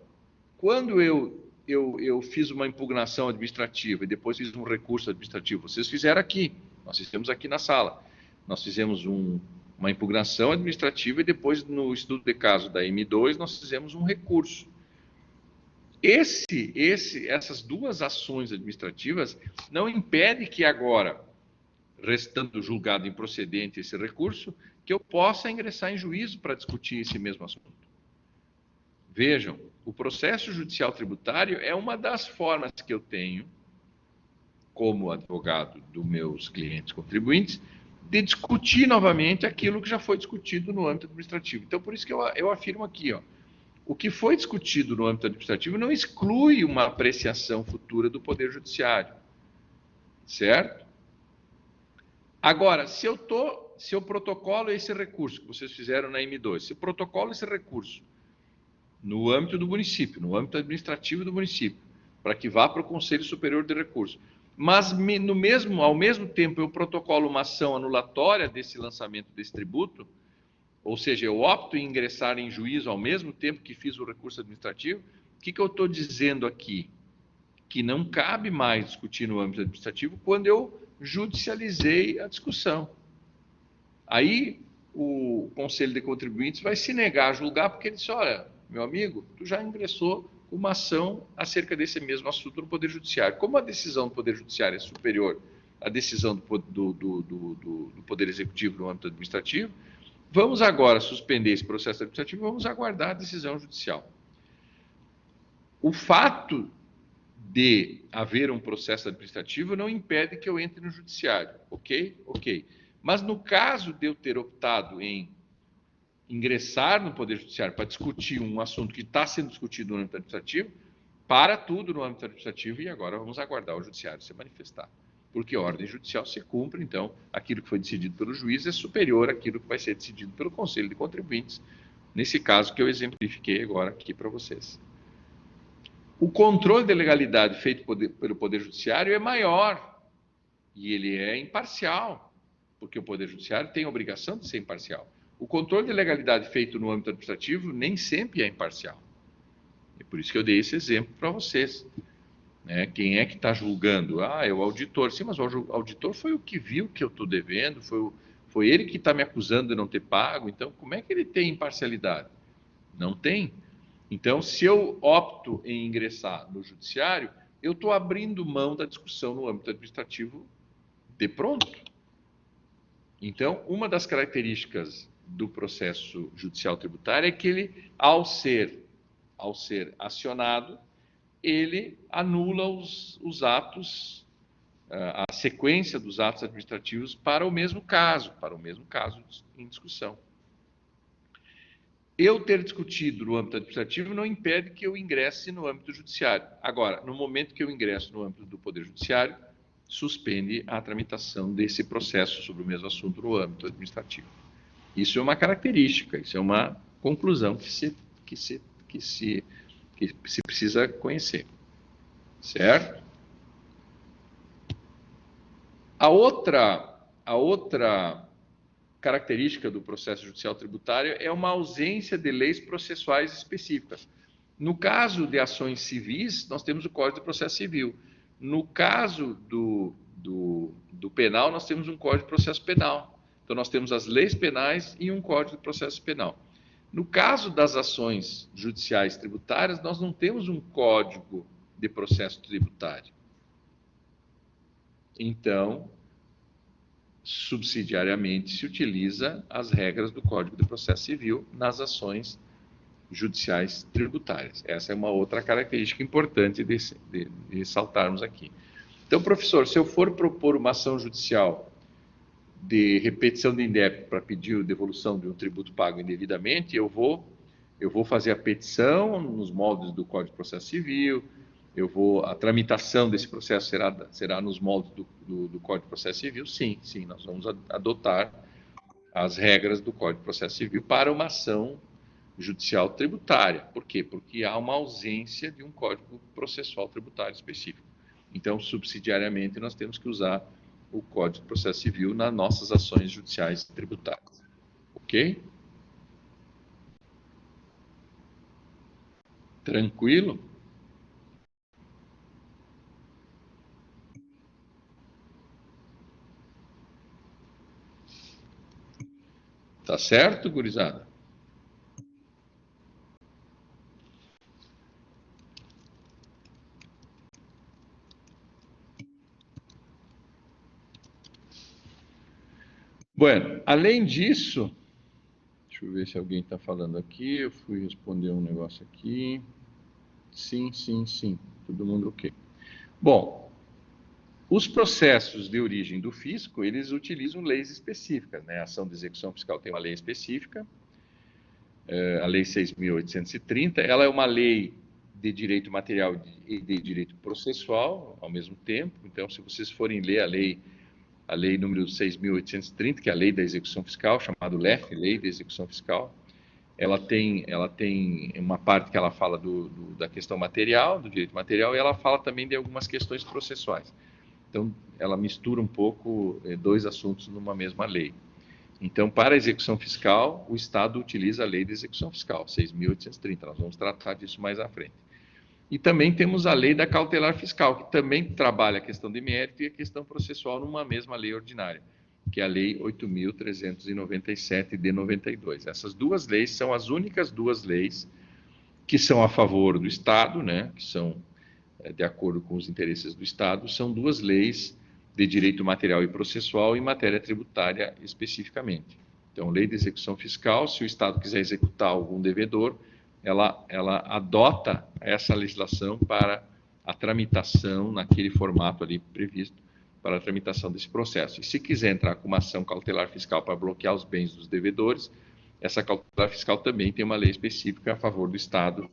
quando eu fiz uma impugnação administrativa e depois fiz um recurso administrativo, vocês fizeram aqui, nós fizemos aqui na sala, nós fizemos uma impugnação administrativa e depois, no estudo de caso da M2, nós fizemos um recurso. Essas duas ações administrativas não impedem que agora, restando julgado improcedente esse recurso, que eu possa ingressar em juízo para discutir esse mesmo assunto. Vejam, o processo judicial tributário é uma das formas que eu tenho, como advogado dos meus clientes contribuintes, de discutir novamente aquilo que já foi discutido no âmbito administrativo. Então, por isso que eu afirmo aqui, o que foi discutido no âmbito administrativo não exclui uma apreciação futura do Poder Judiciário, certo? Agora, se eu protocolo esse recurso que vocês fizeram na M2, se eu protocolo esse recurso no âmbito do município, no âmbito administrativo do município, para que vá para o Conselho Superior de Recursos, mas ao mesmo tempo eu protocolo uma ação anulatória desse lançamento desse tributo, ou seja, eu opto em ingressar em juízo ao mesmo tempo que fiz o recurso administrativo, o que eu estou dizendo aqui? Que não cabe mais discutir no âmbito administrativo quando eu judicializei a discussão. Aí o Conselho de Contribuintes vai se negar a julgar porque ele disse, olha, meu amigo, tu já ingressou uma ação acerca desse mesmo assunto no Poder Judiciário. Como a decisão do Poder Judiciário é superior à decisão do Poder Executivo no âmbito administrativo, vamos agora suspender esse processo administrativo e vamos aguardar a decisão judicial. O fato de haver um processo administrativo não impede que eu entre no judiciário, ok? Ok. Mas no caso de eu ter optado em ingressar no Poder Judiciário para discutir um assunto que está sendo discutido no âmbito administrativo, para tudo no âmbito administrativo e agora vamos aguardar o judiciário se manifestar. Porque a ordem judicial se cumpre, então aquilo que foi decidido pelo juiz é superior àquilo que vai ser decidido pelo Conselho de Contribuintes, nesse caso que eu exemplifiquei agora aqui para vocês. O controle de legalidade feito pelo Poder Judiciário é maior e ele é imparcial, porque o Poder Judiciário tem a obrigação de ser imparcial. O controle de legalidade feito no âmbito administrativo nem sempre é imparcial. É por isso que eu dei esse exemplo para vocês. Né? Quem é que está julgando? É o auditor. Sim, mas o auditor foi o que viu que eu estou devendo, foi ele que está me acusando de não ter pago, então como é que ele tem imparcialidade? Não tem. Então, se eu opto em ingressar no judiciário, eu estou abrindo mão da discussão no âmbito administrativo de pronto. Então, uma das características do processo judicial tributário é que ele, ao ser acionado, ele anula os atos, a sequência dos atos administrativos para o mesmo caso em discussão. Eu ter discutido no âmbito administrativo não impede que eu ingresse no âmbito judiciário. Agora, no momento que eu ingresso no âmbito do Poder Judiciário, suspende a tramitação desse processo sobre o mesmo assunto no âmbito administrativo. Isso é uma característica, isso é uma conclusão que se precisa conhecer. Certo? A outra característica do processo judicial tributário é uma ausência de leis processuais específicas. No caso de ações civis, nós temos o Código de Processo Civil. No caso do penal, nós temos um Código de Processo Penal. Então, nós temos as leis penais e um Código de Processo Penal. No caso das ações judiciais tributárias, nós não temos um Código de Processo Tributário. Então, subsidiariamente, se utiliza as regras do Código de Processo Civil nas ações judiciais tributárias. Essa é uma outra característica importante de ressaltarmos aqui. Então, professor, se eu for propor uma ação judicial de repetição de indébito para pedir devolução de um tributo pago indevidamente, eu vou fazer a petição nos moldes do Código de Processo Civil, a tramitação desse processo será nos moldes do Código de Processo Civil? Sim, nós vamos adotar as regras do Código de Processo Civil para uma ação judicial tributária. Por quê? Porque há uma ausência de um Código Processual Tributário específico. Então, subsidiariamente, nós temos que usar o Código de Processo Civil nas nossas ações judiciais tributárias. Ok? Tranquilo? Tá certo, gurizada? Bueno, além disso, deixa eu ver se alguém está falando aqui. Eu fui responder um negócio aqui. Sim. Todo mundo ok. Bom, os processos de origem do fisco, eles utilizam leis específicas, né? A ação de execução fiscal tem uma lei específica, a Lei 6.830, ela é uma lei de direito material e de direito processual ao mesmo tempo. Então, se vocês forem ler a lei número 6.830, que é a lei da execução fiscal, chamada LEF, Lei da Execução Fiscal, ela tem uma parte que ela fala da questão material, do direito material, e ela fala também de algumas questões processuais. Então, ela mistura um pouco dois assuntos numa mesma lei. Então, para a execução fiscal, o Estado utiliza a lei de execução fiscal, 6.830. Nós vamos tratar disso mais à frente. E também temos a lei da cautelar fiscal, que também trabalha a questão de mérito e a questão processual numa mesma lei ordinária, que é a Lei 8.397 de 92. Essas duas leis são as únicas duas leis que são a favor do Estado, né, que são de acordo com os interesses do Estado, são duas leis de direito material e processual em matéria tributária especificamente. Então, lei de execução fiscal, se o Estado quiser executar algum devedor, ela adota essa legislação para a tramitação naquele formato ali previsto para a tramitação desse processo. E se quiser entrar com uma ação cautelar fiscal para bloquear os bens dos devedores, essa cautelar fiscal também tem uma lei específica a favor do Estado.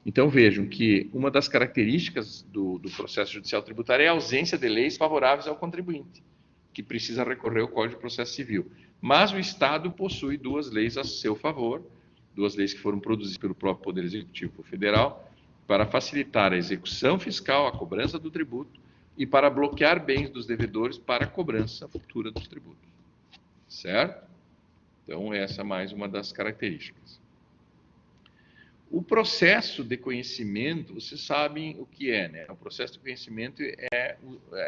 Então, vejam que uma das características do processo judicial tributário é a ausência de leis favoráveis ao contribuinte, que precisa recorrer ao Código de Processo Civil. Mas o Estado possui duas leis a seu favor, duas leis que foram produzidas pelo próprio Poder Executivo Federal, para facilitar a execução fiscal, a cobrança do tributo, e para bloquear bens dos devedores para a cobrança futura dos tributos. Certo? Então, essa é mais uma das características. O processo de conhecimento, vocês sabem o que é, né? O processo de conhecimento é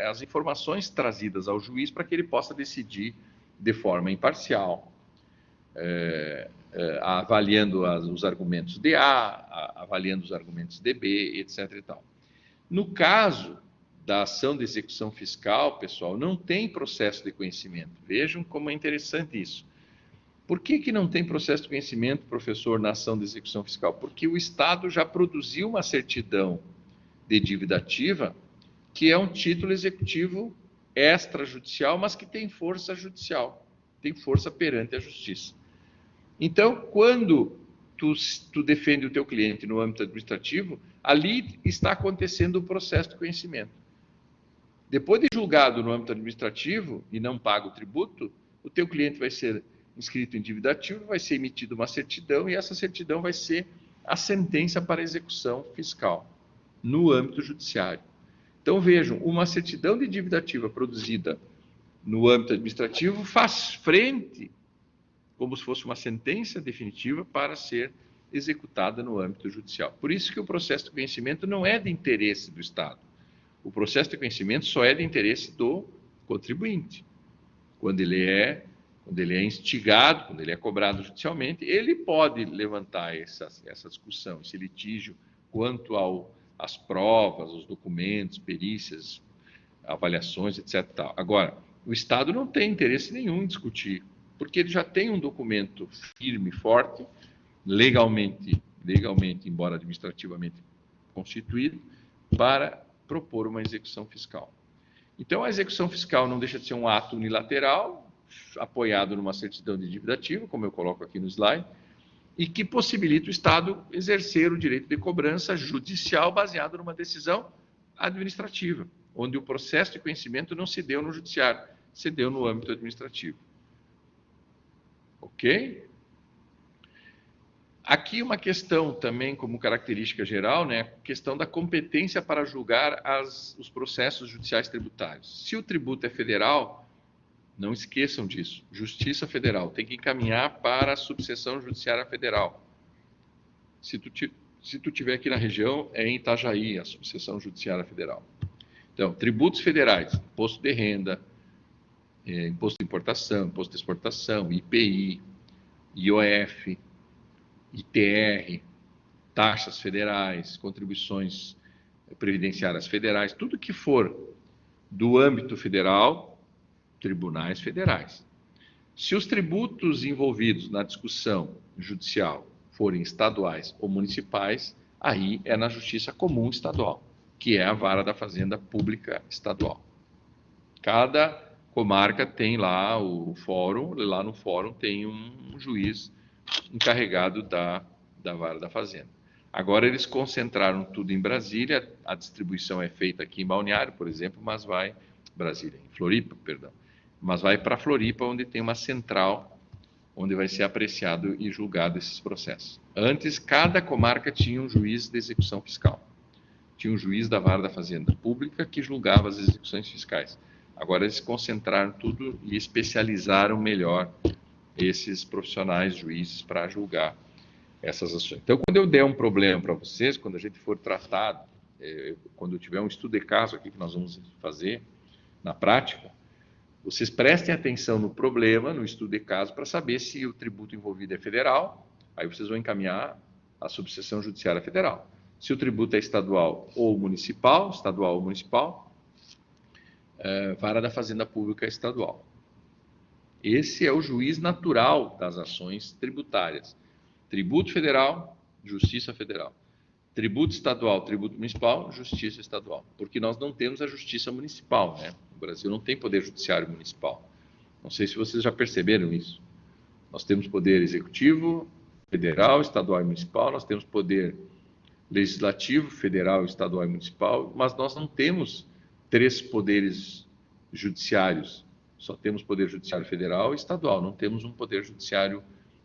as informações trazidas ao juiz para que ele possa decidir de forma imparcial, avaliando os argumentos de A, avaliando os argumentos de B, etc. e tal. No caso da ação de execução fiscal, pessoal, não tem processo de conhecimento. Vejam como é interessante isso. Por que não tem processo de conhecimento, professor, na ação de execução fiscal? Porque o Estado já produziu uma certidão de dívida ativa, que é um título executivo extrajudicial, mas que tem força judicial, tem força perante a justiça. Então, quando tu defende o teu cliente no âmbito administrativo, ali está acontecendo o processo de conhecimento. Depois de julgado no âmbito administrativo e não paga o tributo, o teu cliente vai ser inscrito em dívida ativa, vai ser emitida uma certidão e essa certidão vai ser a sentença para execução fiscal no âmbito judiciário. Então vejam, uma certidão de dívida ativa produzida no âmbito administrativo faz frente, como se fosse uma sentença definitiva para ser executada no âmbito judicial. Por isso que o processo de conhecimento não é de interesse do Estado. O processo de conhecimento só é de interesse do contribuinte. Quando ele é instigado, quando ele é cobrado judicialmente, ele pode levantar essa discussão, esse litígio quanto às provas, os documentos, perícias, avaliações, etc. Agora, o Estado não tem interesse nenhum em discutir, porque ele já tem um documento firme, forte, legalmente, embora administrativamente constituído, para propor uma execução fiscal. Então, a execução fiscal não deixa de ser um ato unilateral, apoiado numa certidão de dívida ativa, como eu coloco aqui no slide, e que possibilita o Estado exercer o direito de cobrança judicial baseado numa decisão administrativa, onde o processo de conhecimento não se deu no judiciário, se deu no âmbito administrativo. Ok? Aqui uma questão também como característica geral, né, a questão da competência para julgar os processos judiciais tributários. Se o tributo é federal, não esqueçam disso, Justiça Federal, tem que encaminhar para a subseção judiciária federal. Se tu tiver aqui na região, é em Itajaí, a subseção judiciária federal. Então, tributos federais, imposto de renda, imposto de importação, imposto de exportação, IPI, IOF, ITR, taxas federais, contribuições previdenciárias federais, tudo que for do âmbito federal, tribunais federais. Se os tributos envolvidos na discussão judicial forem estaduais ou municipais, aí é na Justiça Comum Estadual, que é a vara da Fazenda Pública Estadual. Cada comarca tem lá o fórum, lá no fórum tem um juiz encarregado da vara da Fazenda. Agora eles concentraram tudo em Brasília, a distribuição é feita aqui em Balneário, por exemplo, mas vai Brasília, em Floripa, perdão, mas vai para Floripa, onde tem uma central, onde vai ser apreciado e julgado esses processos. Antes, cada comarca tinha um juiz de execução fiscal, tinha um juiz da vara da Fazenda Pública que julgava as execuções fiscais. Agora eles concentraram tudo e especializaram melhor esses profissionais, juízes, para julgar essas ações. Então, quando eu der um problema para vocês, quando a gente for tratado, quando eu tiver um estudo de caso aqui que nós vamos fazer na prática, vocês prestem atenção no problema, no estudo de caso, para saber se o tributo envolvido é federal, aí vocês vão encaminhar à subseção judiciária federal. Se o tributo é estadual ou municipal, vara da Fazenda Pública Estadual. Esse é o juiz natural das ações tributárias. Tributo federal, Justiça Federal. Tributo estadual, tributo municipal, Justiça Estadual. Porque nós não temos a Justiça Municipal, né? O Brasil não tem poder judiciário municipal. Não sei se vocês já perceberam isso. Nós temos poder executivo, federal, estadual e municipal. Nós temos poder legislativo, federal, estadual e municipal. Mas nós não temos 3 poderes judiciários. Só temos poder judiciário federal e estadual, não temos um poder judiciário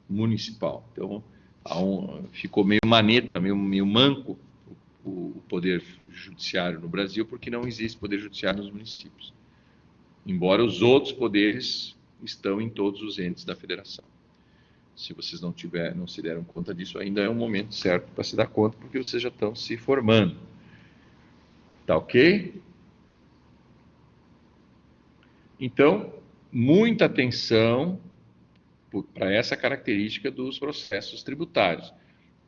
municipal. Então, ficou meio maneta, meio manco o poder judiciário no Brasil, porque não existe poder judiciário nos municípios. Embora os outros poderes estão em todos os entes da federação. Se vocês não se deram conta disso, ainda é um momento certo para se dar conta, porque vocês já estão se formando. Tá ok? Então, muita atenção, para essa característica dos processos tributários.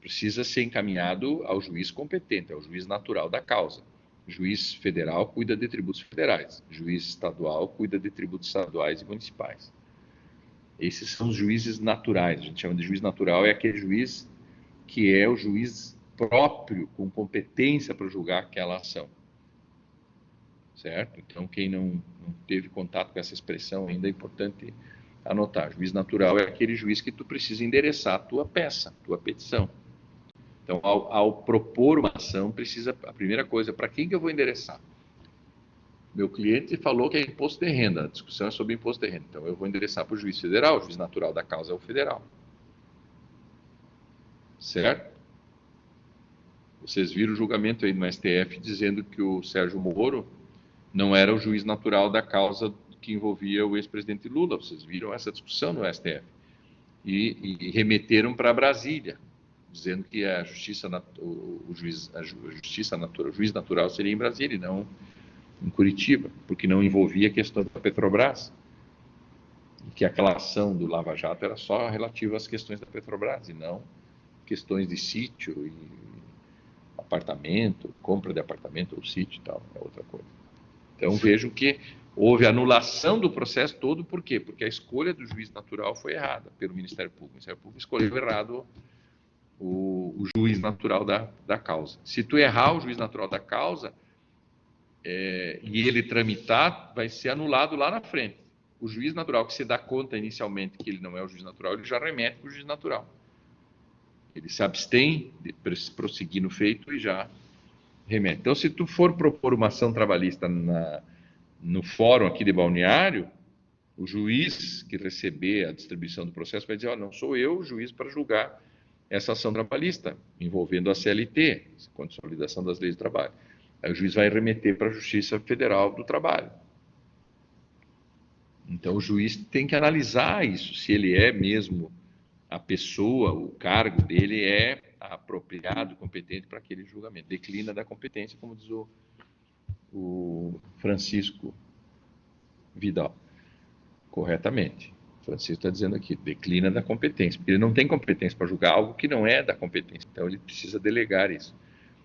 Precisa ser encaminhado ao juiz competente, ao juiz natural da causa. O juiz federal cuida de tributos federais, o juiz estadual cuida de tributos estaduais e municipais. Esses são os juízes naturais. A gente chama de juiz natural, é aquele juiz que é o juiz próprio, com competência para julgar aquela ação. Certo? Então, quem não teve contato com essa expressão ainda é importante anotar. Juiz natural é aquele juiz que tu precisa endereçar a tua peça, a tua petição. Então, ao propor uma ação, a primeira coisa, para quem que eu vou endereçar? Meu cliente falou que é imposto de renda, a discussão é sobre imposto de renda. Então, eu vou endereçar para o juiz federal, o juiz natural da causa é o federal. Certo? Vocês viram o julgamento aí no STF dizendo que o Sérgio Moro não era o juiz natural da causa que envolvia o ex-presidente Lula. Vocês viram essa discussão no STF. E remeteram para Brasília, dizendo que a justiça, o juiz natural seria em Brasília e não em Curitiba, porque não envolvia a questão da Petrobras. E que aquela ação do Lava Jato era só relativa às questões da Petrobras e não questões de sítio e apartamento, compra de apartamento ou sítio e tal, é outra coisa. Então vejam que houve anulação do processo todo, por quê? Porque a escolha do juiz natural foi errada pelo Ministério Público. O Ministério Público escolheu errado o juiz natural da causa. Se tu errar o juiz natural da causa e ele tramitar, vai ser anulado lá na frente. O juiz natural que se dá conta inicialmente que ele não é o juiz natural, ele já remete para o juiz natural. Ele se abstém de prosseguir no feito e já remete. Então, se tu for propor uma ação trabalhista no fórum aqui de Balneário, o juiz que receber a distribuição do processo vai dizer, não sou eu o juiz para julgar essa ação trabalhista, envolvendo a CLT, Consolidação das Leis do Trabalho. Aí o juiz vai remeter para a Justiça Federal do Trabalho. Então, o juiz tem que analisar isso, se ele é mesmo a pessoa, o cargo dele é apropriado, competente para aquele julgamento. Declina da competência, como diz o Francisco Vidal, corretamente. O Francisco está dizendo aqui, declina da competência, porque ele não tem competência para julgar algo que não é da competência, então ele precisa delegar isso.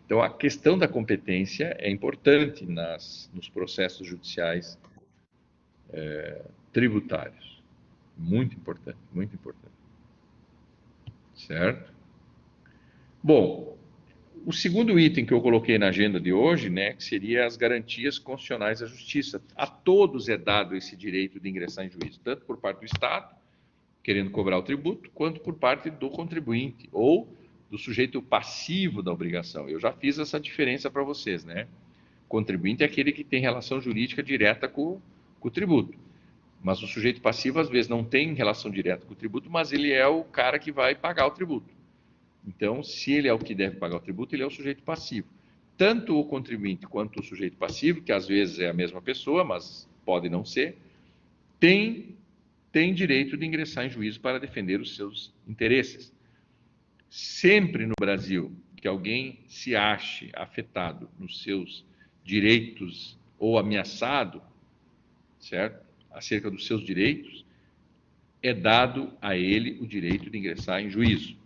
Então, a questão da competência é importante nos processos judiciais tributários. Muito importante, muito importante. Certo? Bom, o segundo item que eu coloquei na agenda de hoje, né, que seria as garantias constitucionais à justiça. A todos é dado esse direito de ingressar em juízo, tanto por parte do Estado, querendo cobrar o tributo, quanto por parte do contribuinte, ou do sujeito passivo da obrigação. Eu já fiz essa diferença para vocês, né? O contribuinte é aquele que tem relação jurídica direta com o tributo. Mas o sujeito passivo, às vezes, não tem relação direta com o tributo, mas ele é o cara que vai pagar o tributo. Então, se ele é o que deve pagar o tributo, ele é o sujeito passivo. Tanto o contribuinte quanto o sujeito passivo, que às vezes é a mesma pessoa, mas pode não ser, tem direito de ingressar em juízo para defender os seus interesses. Sempre no Brasil que alguém se ache afetado nos seus direitos ou ameaçado, certo? Acerca dos seus direitos, é dado a ele o direito de ingressar em juízo.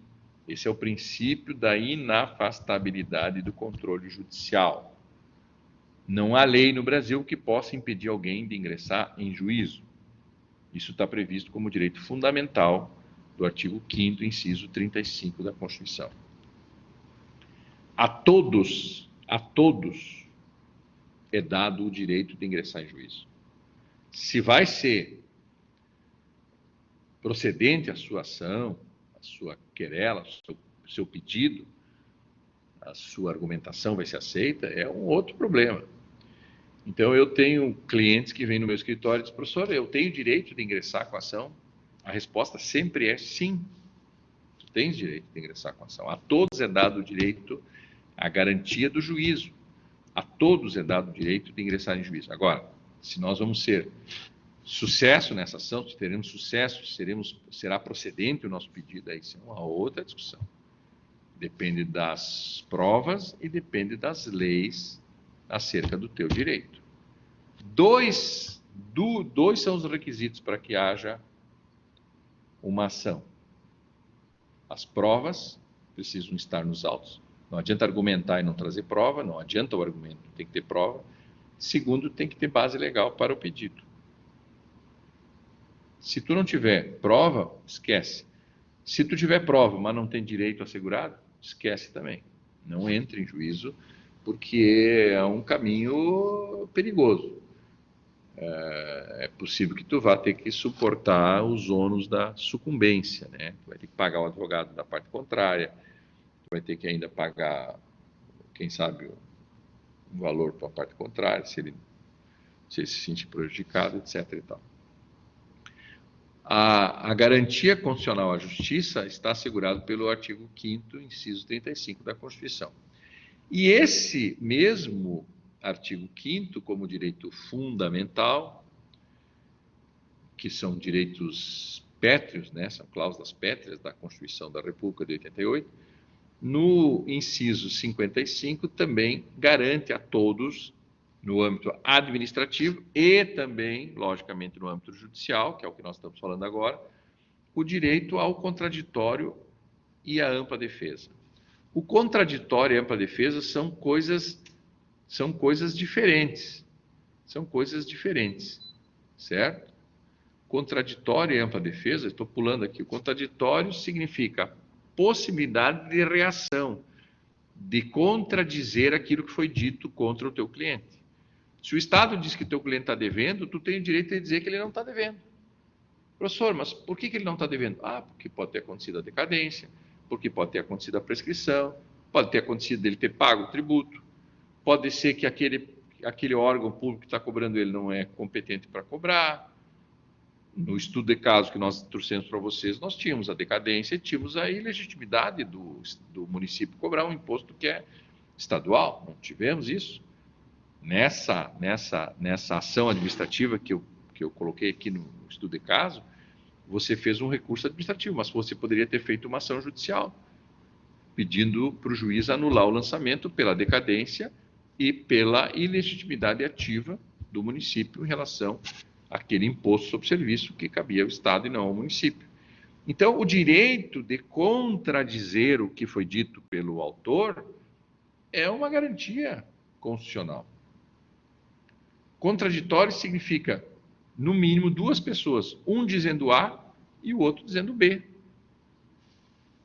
Esse é o princípio da inafastabilidade do controle judicial. Não há lei no Brasil que possa impedir alguém de ingressar em juízo. Isso está previsto como direito fundamental do artigo 5º, inciso 35 da Constituição. A todos é dado o direito de ingressar em juízo. Se vai ser procedente a sua ação, a sua querela, o seu pedido, a sua argumentação vai ser aceita, é um outro problema. Então, eu tenho clientes que vêm no meu escritório e dizem, professor, eu tenho direito de ingressar com a ação? A resposta sempre é sim. Tu tens direito de ingressar com a ação. A todos é dado o direito, a garantia do juízo. A todos é dado o direito de ingressar em juízo. Agora, se nós vamos ser sucesso nessa ação, se teremos sucesso, será procedente o nosso pedido, aí isso é uma outra discussão. Depende das provas e depende das leis acerca do teu direito. Dois são os requisitos para que haja uma ação? As provas precisam estar nos autos. Não adianta argumentar e não trazer prova, não adianta o argumento, tem que ter prova. Segundo, tem que ter base legal para o pedido. Se tu não tiver prova, esquece. Se tu tiver prova, mas não tem direito assegurado, esquece também. Não entre em juízo, porque é um caminho perigoso. É possível que tu vá ter que suportar os ônus da sucumbência, né? Tu vai ter que pagar o advogado da parte contrária, tu vai ter que ainda pagar, quem sabe, um valor para a parte contrária, se ele se sentir prejudicado, etc. e tal. A garantia constitucional à justiça está assegurada pelo artigo 5º, inciso 35 da Constituição. E esse mesmo artigo 5º, como direito fundamental, que são direitos pétreos, né, são cláusulas pétreas da Constituição da República de 88, no inciso 55 também garante a todos, no âmbito administrativo e também, logicamente, no âmbito judicial, que é o que nós estamos falando agora, o direito ao contraditório e à ampla defesa. O contraditório e a ampla defesa são coisas diferentes. São coisas diferentes, certo? Contraditório e ampla defesa, estou pulando aqui, o contraditório significa possibilidade de reação, de contradizer aquilo que foi dito contra o teu cliente. Se o Estado diz que o teu cliente está devendo, tu tem o direito de dizer que ele não está devendo. Professor, mas por que ele não está devendo? Ah, porque pode ter acontecido a decadência, porque pode ter acontecido a prescrição, pode ter acontecido dele ter pago o tributo, pode ser que aquele órgão público que está cobrando ele não é competente para cobrar. No estudo de caso que nós trouxemos para vocês, nós tínhamos a decadência e tínhamos a ilegitimidade do município cobrar um imposto que é estadual. Não tivemos isso? Nessa ação administrativa que eu coloquei aqui no estudo de caso, você fez um recurso administrativo, mas você poderia ter feito uma ação judicial, pedindo para o juiz anular o lançamento pela decadência e pela ilegitimidade ativa do município em relação àquele imposto sobre serviço que cabia ao Estado e não ao município. Então, o direito de contradizer o que foi dito pelo autor é uma garantia constitucional. Contraditório significa, no mínimo, duas pessoas, um dizendo A e o outro dizendo B.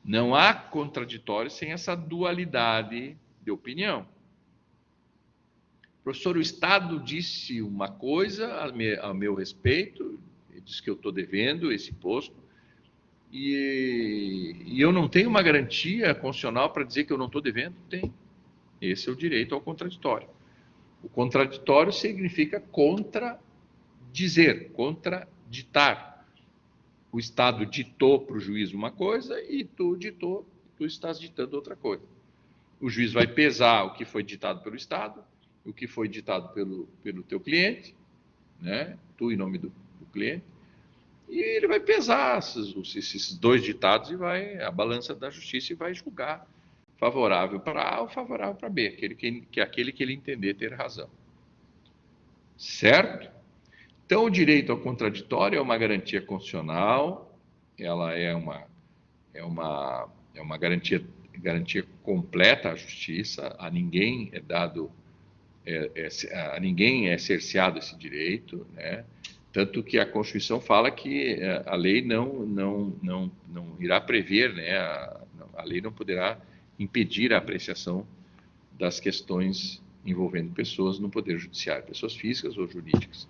Não há contraditório sem essa dualidade de opinião. Professor, o Estado disse uma coisa a meu respeito, ele disse que eu estou devendo esse imposto, e eu não tenho uma garantia constitucional para dizer que eu não estou devendo? Tem. Esse é o direito ao contraditório. O contraditório significa contradizer, contraditar. O Estado ditou para o juiz uma coisa e tu estás ditando outra coisa. O juiz vai pesar o que foi ditado pelo Estado, o que foi ditado pelo teu cliente, né? Tu em nome do cliente, e ele vai pesar esses dois ditados e a balança da justiça e vai julgar favorável para A ou favorável para B, aquele que ele entender ter razão. Certo? Então, o direito ao contraditório é uma garantia constitucional, ela é uma garantia completa à justiça, a ninguém é dado, a ninguém é cerceado esse direito, né? Tanto que a Constituição fala que a lei não irá prever, né? A lei não poderá impedir a apreciação das questões envolvendo pessoas no Poder Judiciário, pessoas físicas ou jurídicas.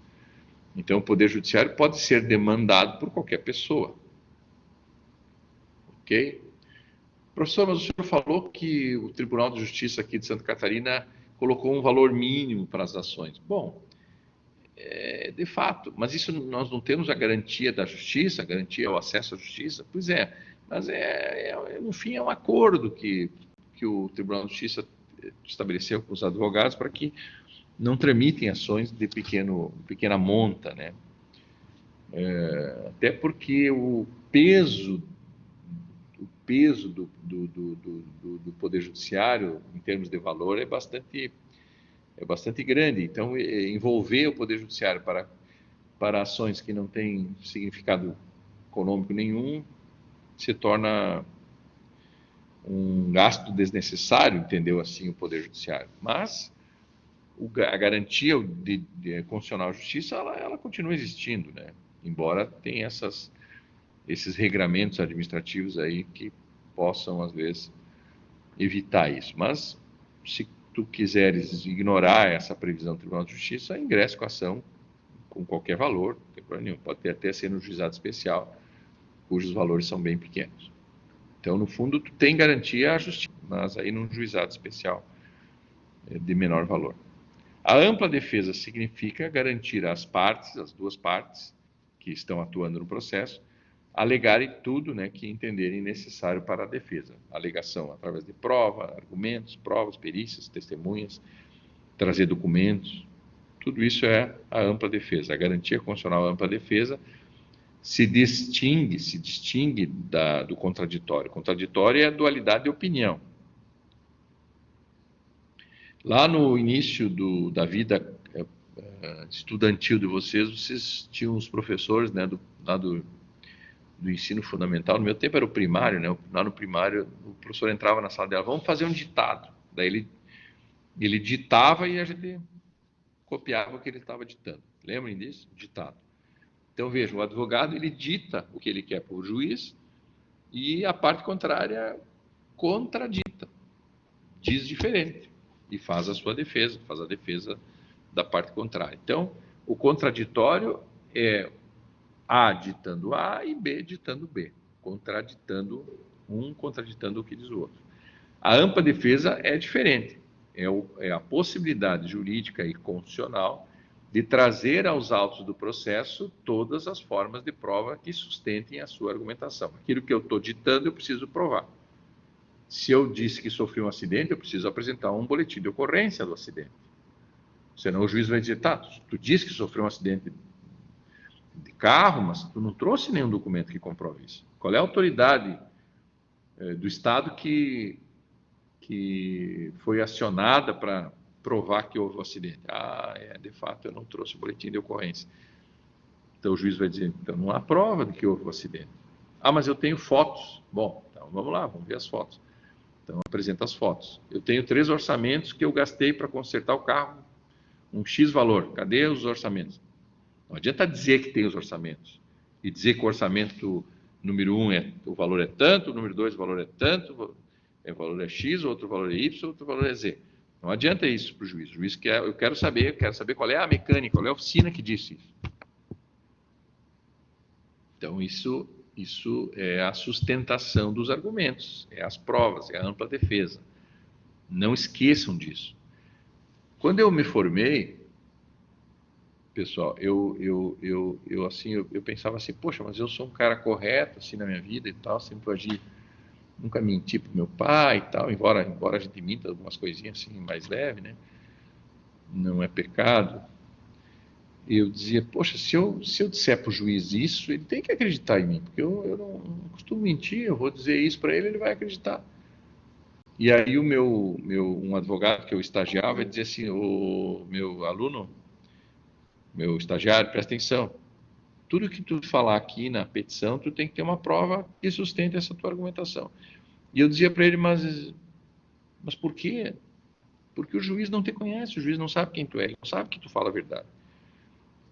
Então, o Poder Judiciário pode ser demandado por qualquer pessoa. Ok? Professor, mas o senhor falou que o Tribunal de Justiça aqui de Santa Catarina colocou um valor mínimo para as ações. Bom, de fato, mas isso nós não temos a garantia da justiça, a garantia ao acesso à justiça? Pois é, mas no fim é um acordo que o Tribunal de Justiça estabeleceu com os advogados para que não tramitem ações de pequena monta, né? Até porque o peso do Poder Judiciário, em termos de valor, é bastante grande. Então, envolver o Poder Judiciário para ações que não têm significado econômico nenhum, se torna um gasto desnecessário, entendeu assim o Poder Judiciário. Mas a garantia de constitucional justiça, ela continua existindo, né? Embora tenha esses regramentos administrativos aí que possam, às vezes, evitar isso. Mas, se tu quiseres ignorar essa previsão do Tribunal de Justiça, ingresse com a ação com qualquer valor, não tem problema nenhum. Pode até ser no juizado especial, cujos valores são bem pequenos. Então, no fundo, tu tem garantia à justiça, mas aí num juizado especial de menor valor. A ampla defesa significa garantir às partes, as duas partes que estão atuando no processo, alegarem tudo, né, que entenderem necessário para a defesa. Alegação através de prova, argumentos, provas, perícias, testemunhas, trazer documentos. Tudo isso é a ampla defesa. A garantia constitucional ampla defesa se distingue do contraditório. O contraditório é a dualidade de opinião. Lá no início da vida estudantil de vocês tinham os professores, né, lá do ensino fundamental. No meu tempo era o primário, né? Lá no primário o professor entrava na sala dela, vamos fazer um ditado. Daí ele ditava e a gente copiava o que ele estava ditando. Lembrem disso? Ditado. Então, vejam, o advogado, ele dita o que ele quer para o juiz e a parte contrária contradita, diz diferente e faz a sua defesa, faz a defesa da parte contrária. Então, o contraditório é A ditando A e B ditando B, contraditando o que diz o outro. A ampla defesa é diferente, é a possibilidade jurídica e constitucional de trazer aos autos do processo todas as formas de prova que sustentem a sua argumentação. Aquilo que eu estou ditando, eu preciso provar. Se eu disse que sofri um acidente, eu preciso apresentar um boletim de ocorrência do acidente. Senão o juiz vai dizer, tá, tu disse que sofreu um acidente de carro, mas tu não trouxe nenhum documento que comprove isso. Qual é a autoridade do Estado que foi acionada para provar que houve um acidente? De fato, eu não trouxe o boletim de ocorrência. Então o juiz vai dizer, então não há prova de que houve um acidente. Mas eu tenho fotos. Bom, então vamos lá, vamos ver as fotos. Então apresenta as fotos. Eu tenho 3 orçamentos que eu gastei para consertar o carro, um X valor. Cadê os orçamentos? Não adianta dizer que tem os orçamentos e dizer que o orçamento número 1 o valor é tanto, o número 2 o valor é tanto, o valor é X, outro valor é Y, outro valor é Z. Não adianta isso para o juiz. O juiz eu quero saber qual é a mecânica, qual é a oficina que disse isso. Então, isso é a sustentação dos argumentos, é as provas, é a ampla defesa. Não esqueçam disso. Quando eu me formei, pessoal, eu pensava assim, poxa, mas eu sou um cara correto assim na minha vida e tal, sempre agi, nunca menti pro meu pai e tal, embora a gente minta algumas coisinhas assim mais leve, né? Não é pecado. Eu dizia, poxa, se eu disser pro juiz isso, ele tem que acreditar em mim, porque eu não costumo mentir, eu vou dizer isso para ele vai acreditar. E aí um advogado que eu estagiava, ele dizia assim, o meu aluno, meu estagiário, presta atenção, tudo que tu falar aqui na petição, tu tem que ter uma prova que sustente essa tua argumentação. E eu dizia para ele, mas por quê? Porque o juiz não te conhece, o juiz não sabe quem tu é, ele não sabe que tu fala a verdade.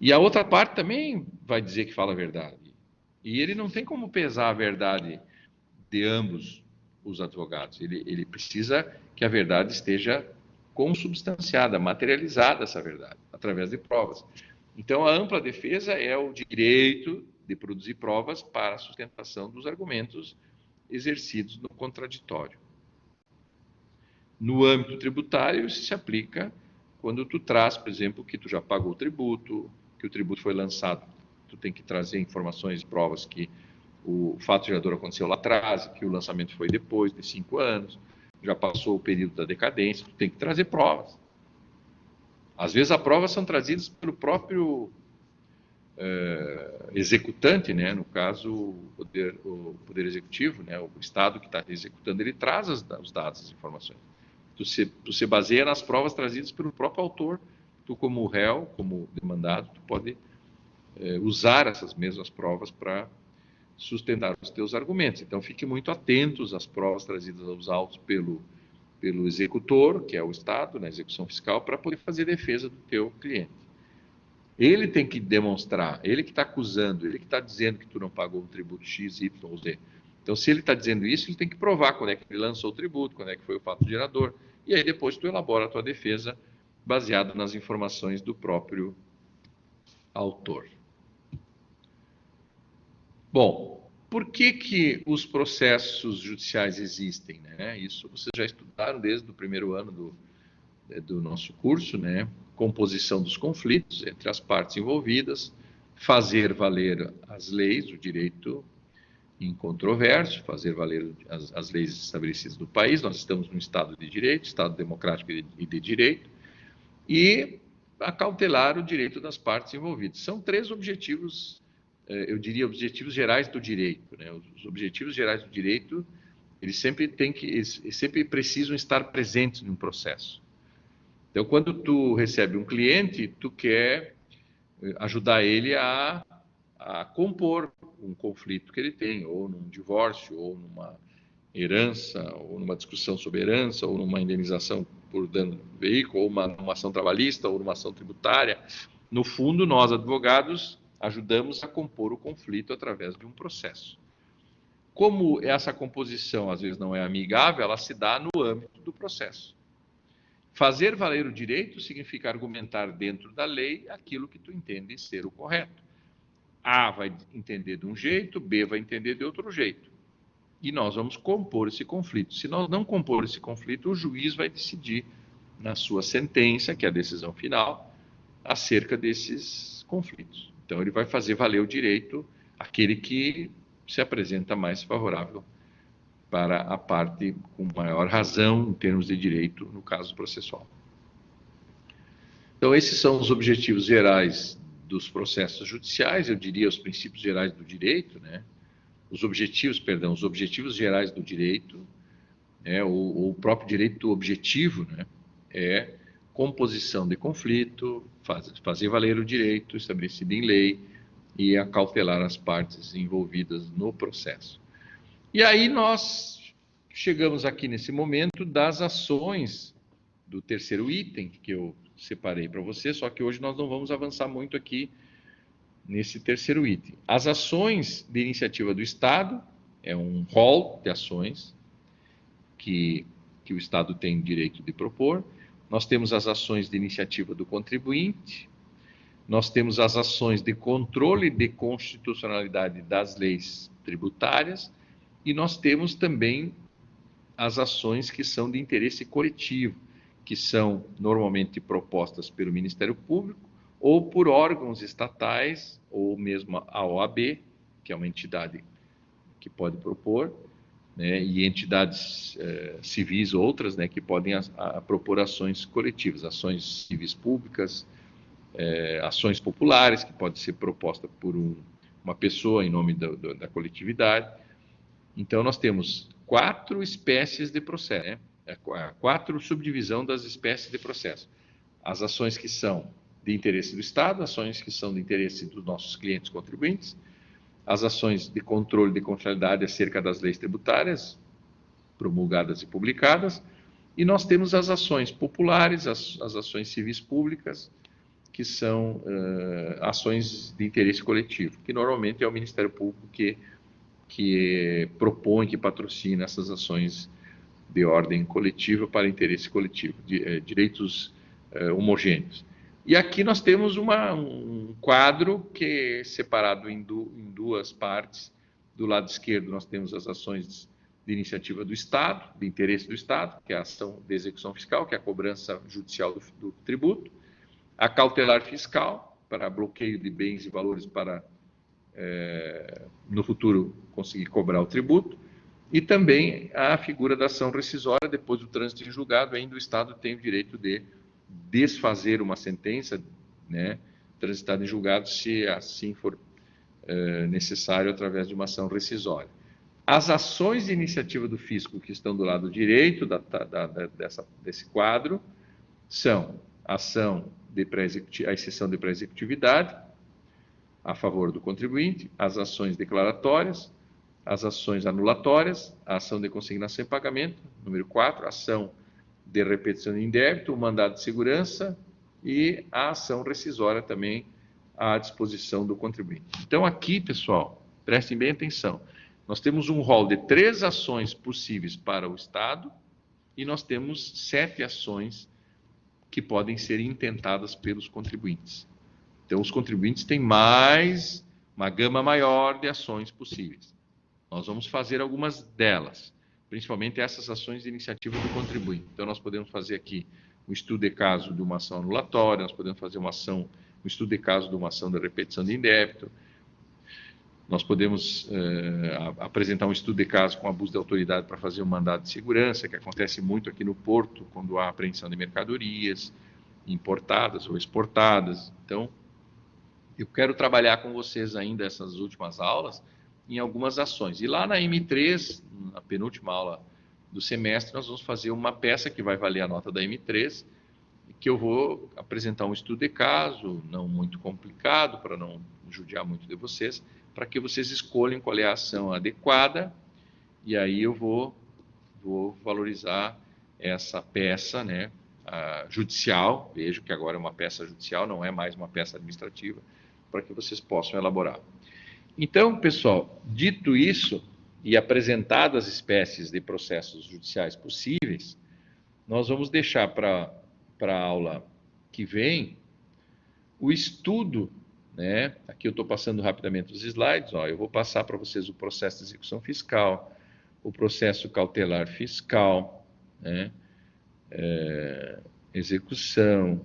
E a outra parte também vai dizer que fala a verdade. E ele não tem como pesar a verdade de ambos os advogados. Ele precisa que a verdade esteja consubstanciada, materializada essa verdade, através de provas. Então, a ampla defesa é o direito de produzir provas para a sustentação dos argumentos exercidos no contraditório. No âmbito tributário, isso se aplica quando tu traz, por exemplo, que tu já pagou o tributo, que o tributo foi lançado, tu tem que trazer informações, provas que o fato gerador aconteceu lá atrás, que o lançamento foi depois de 5 anos, já passou o período da decadência, tu tem que trazer provas. Às vezes, as provas são trazidas pelo próprio executante, né? No caso, o Poder Executivo, né? O Estado que está executando, ele traz os dados, as informações. Tu se baseia nas provas trazidas pelo próprio autor. Tu, como réu, como demandado, tu pode usar essas mesmas provas para sustentar os teus argumentos. Então, fique muito atentos às provas trazidas aos autos pelo executor, que é o Estado, na execução fiscal, para poder fazer defesa do teu cliente. Ele tem que demonstrar, ele que está acusando, ele que está dizendo que tu não pagou um tributo X, Y ou Z. Então, se ele está dizendo isso, ele tem que provar quando é que ele lançou o tributo, quando é que foi o fato gerador. E aí depois tu elabora a tua defesa baseado nas informações do próprio autor. Bom, por que os processos judiciais existem, né? Isso vocês já estudaram desde o primeiro ano do nosso curso, né? Composição dos conflitos entre as partes envolvidas, fazer valer as leis, o direito incontroverso, fazer valer as leis estabelecidas no país. Nós estamos num Estado de Direito, Estado democrático e de direito, e acautelar o direito das partes envolvidas. São três objetivos, eu diria, objetivos gerais do direito, né? Os objetivos gerais do direito, eles sempre precisam estar presentes num processo. Então, quando tu recebe um cliente, tu quer ajudar ele a compor um conflito que ele tem, ou num divórcio, ou numa herança, ou numa discussão sobre herança, ou numa indenização por dano do veículo, ou numa ação trabalhista, ou numa ação tributária. No fundo, nós, advogados, ajudamos a compor o conflito através de um processo. Como essa composição, às vezes, não é amigável, ela se dá no âmbito do processo. Fazer valer o direito significa argumentar dentro da lei aquilo que tu entende ser o correto. A vai entender de um jeito, B vai entender de outro jeito. E nós vamos compor esse conflito. Se nós não compor esse conflito, o juiz vai decidir na sua sentença, que é a decisão final, acerca desses conflitos. Então, ele vai fazer valer o direito, aquele que se apresenta mais favorável para a parte com maior razão em termos de direito, no caso processual. Então, esses são os objetivos gerais dos processos judiciais, eu diria os princípios gerais do direito, né? Os objetivos gerais do direito, né? O próprio direito objetivo, né? É composição de conflito, fazer valer o direito estabelecido em lei e acautelar as partes envolvidas no processo. E aí nós chegamos aqui nesse momento das ações do terceiro item que eu separei para você, só que hoje nós não vamos avançar muito aqui nesse terceiro item. As ações de iniciativa do Estado é um rol de ações que o Estado tem direito de propor. Nós temos as ações de iniciativa do contribuinte, nós temos as ações de controle de constitucionalidade das leis tributárias e nós temos também as ações que são de interesse coletivo, que são normalmente propostas pelo Ministério Público ou por órgãos estatais, ou mesmo a OAB, que é uma entidade que pode propor, né, e entidades civis outras, né, que podem propor ações coletivas, ações civis públicas, ações populares, que pode ser proposta por uma pessoa em nome da coletividade. Então, nós temos 4 espécies de processo, né? 4 subdivisão das espécies de processo. As ações que são de interesse do Estado, ações que são de interesse dos nossos clientes contribuintes, as ações de controle de constitucionalidade acerca das leis tributárias, promulgadas e publicadas, e nós temos as ações populares, as ações civis públicas, que são ações de interesse coletivo, que normalmente é o Ministério Público que propõe, que patrocina essas ações de ordem coletiva para interesse coletivo, direitos homogêneos. E aqui nós temos um quadro que é separado em duas partes. Do lado esquerdo nós temos as ações de iniciativa do Estado, de interesse do Estado, que é a ação de execução fiscal, que é a cobrança judicial do tributo, a cautelar fiscal, para bloqueio de bens e valores para, no futuro, conseguir cobrar o tributo, e também a figura da ação rescisória, depois do trânsito em julgado, ainda o Estado tem o direito de desfazer uma sentença, né, transitada em julgado, se assim for necessário, através de uma ação rescisória. As ações de iniciativa do fisco que estão do lado direito desse quadro são ação de a exceção de pré-executividade, a favor do contribuinte, as ações declaratórias, as ações anulatórias, a ação de consignação e pagamento, número 4, ação de repetição de indébito, o mandado de segurança e a ação rescisória também à disposição do contribuinte. Então aqui, pessoal, prestem bem atenção, nós temos um rol de 3 ações possíveis para o Estado e nós temos 7 ações que podem ser intentadas pelos contribuintes. Então os contribuintes têm uma gama maior de ações possíveis. Nós vamos fazer algumas delas, principalmente essas ações de iniciativa do contribuinte. Então, nós podemos fazer aqui um estudo de caso de uma ação anulatória, nós podemos fazer um estudo de caso de uma ação de repetição de indébito, nós podemos apresentar um estudo de caso com abuso de autoridade para fazer um mandado de segurança, que acontece muito aqui no Porto, quando há apreensão de mercadorias importadas ou exportadas. Então, eu quero trabalhar com vocês ainda essas últimas aulas, em algumas ações. E lá na M3, na penúltima aula do semestre, nós vamos fazer uma peça que vai valer a nota da M3, que eu vou apresentar um estudo de caso, não muito complicado, para não judiar muito de vocês, para que vocês escolham qual é a ação adequada, e aí eu vou valorizar essa peça, né, judicial, vejo que agora é uma peça judicial, não é mais uma peça administrativa, para que vocês possam elaborar. Então, pessoal, dito isso e apresentadas as espécies de processos judiciais possíveis, nós vamos deixar para a aula que vem o estudo, né? Aqui eu estou passando rapidamente os slides, ó, eu vou passar para vocês o processo de execução fiscal, o processo cautelar fiscal, né? Execução,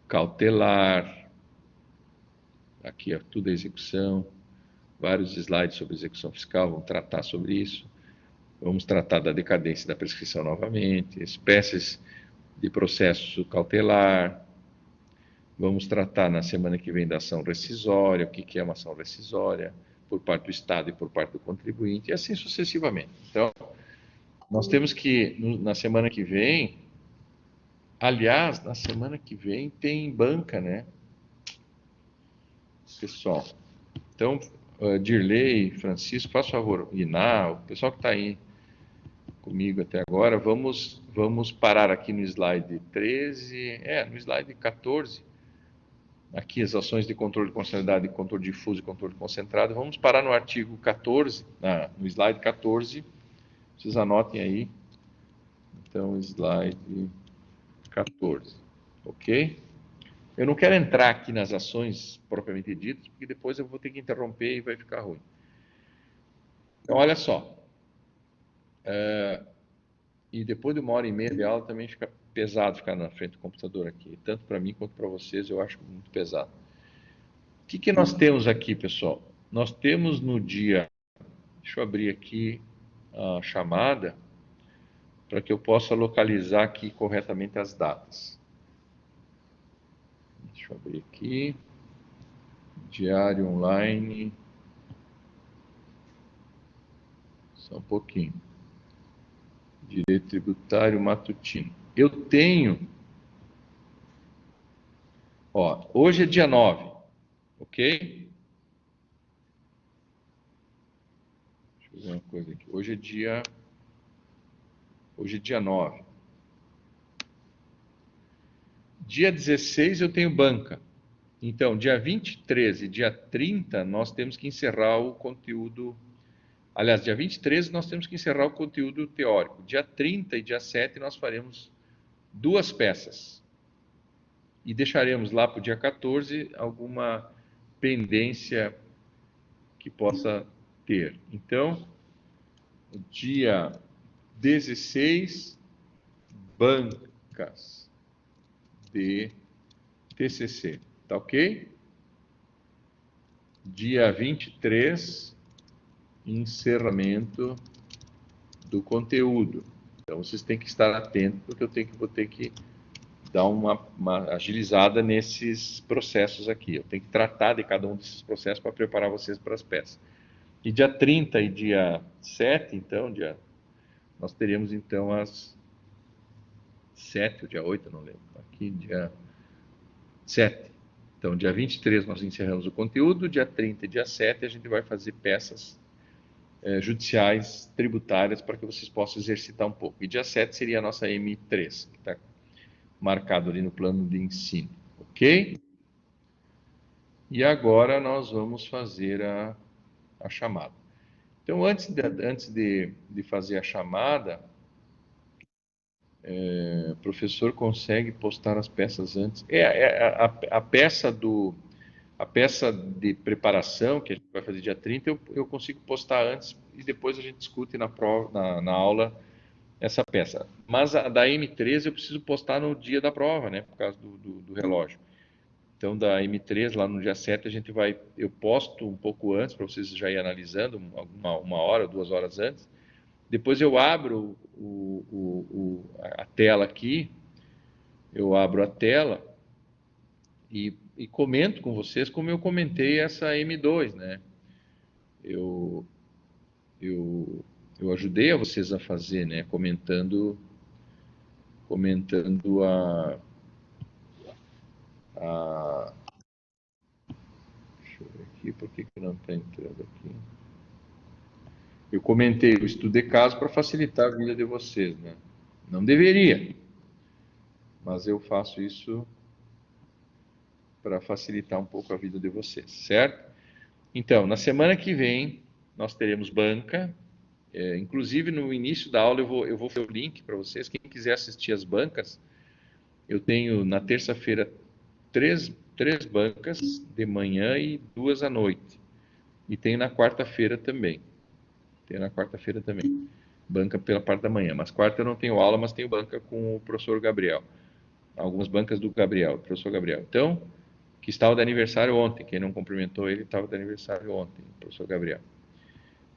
cautelar, aqui é tudo a execução, vários slides sobre execução fiscal, vamos tratar sobre isso. Vamos tratar da decadência da prescrição novamente, espécies de processo cautelar. Vamos tratar na semana que vem da ação rescisória, o que é uma ação rescisória, por parte do Estado e por parte do contribuinte, e assim sucessivamente. Então, nós temos que, na semana que vem, aliás, na semana que vem tem banca, né? Pessoal, então, Dirley, Francisco, faz favor, Iná, o pessoal que está aí comigo até agora, vamos parar aqui no slide 13, no slide 14, aqui as ações de controle de constitucionalidade, controle difuso e controle concentrado, vamos parar no artigo 14, no slide 14, vocês anotem aí, então, slide 14, ok? Eu não quero entrar aqui nas ações propriamente ditas, porque depois eu vou ter que interromper e vai ficar ruim. Então, olha só. E depois de 1h30 de aula também fica pesado ficar na frente do computador aqui. Tanto para mim quanto para vocês, eu acho muito pesado. O que nós temos aqui, pessoal? Nós temos no dia... Deixa eu abrir aqui a chamada para que eu possa localizar aqui corretamente as datas. Deixa eu abrir aqui. Diário online. Só um pouquinho. Direito tributário matutino. Eu tenho... Ó, hoje é dia 9, ok? Deixa eu ver uma coisa aqui. Hoje é dia 9. Dia 16 eu tenho banca. Então, dia 23 e dia 30 nós temos que encerrar o conteúdo... Aliás, dia 23 nós temos que encerrar o conteúdo teórico. Dia 30 e dia 7 nós faremos 2 peças. E deixaremos lá para o dia 14 alguma pendência que possa ter. Então, dia 16, bancas de TCC. Tá ok? Dia 23, encerramento do conteúdo. Então, vocês têm que estar atentos, porque eu vou ter que dar uma agilizada nesses processos aqui. Eu tenho que tratar de cada um desses processos para preparar vocês para as peças. E dia 30 e dia 7, então, nós teríamos, então, as 7 ou dia 8, não lembro. Aqui, dia 7. Então, dia 23 nós encerramos o conteúdo, dia 30 e dia 7 a gente vai fazer peças judiciais, tributárias, para que vocês possam exercitar um pouco. E dia 7 seria a nossa M3, que está marcado ali no plano de ensino, ok? E agora nós vamos fazer a chamada. Então, antes de fazer a chamada, o professor consegue postar as peças antes. A peça de preparação, que a gente vai fazer dia 30, eu consigo postar antes e depois a gente discute na aula essa peça. Mas a da M3 eu preciso postar no dia da prova, né? Por causa do relógio. Então, da M3, lá no dia 7, eu posto um pouco antes, para vocês já ir analisando, uma hora, 2 horas antes. Depois eu abro a tela aqui, eu abro a tela e comento com vocês como eu comentei essa M2, né? Eu ajudei a vocês a fazer, né? Comentando deixa eu ver aqui, por que não está entrando aqui? Eu comentei o estudo de caso para facilitar a vida de vocês, né? Não deveria, mas eu faço isso para facilitar um pouco a vida de vocês, certo? Então, na semana que vem, nós teremos banca. Inclusive, no início da aula, eu vou fazer o link para vocês. Quem quiser assistir as bancas, eu tenho na terça-feira três bancas de manhã e 2 à noite. E tem na quarta-feira também. Banca pela parte da manhã. Mas quarta eu não tenho aula, mas tenho banca com o professor Gabriel. Algumas bancas do Gabriel, professor Gabriel. Então, que estava de aniversário ontem. Quem não cumprimentou ele estava de aniversário ontem, o professor Gabriel.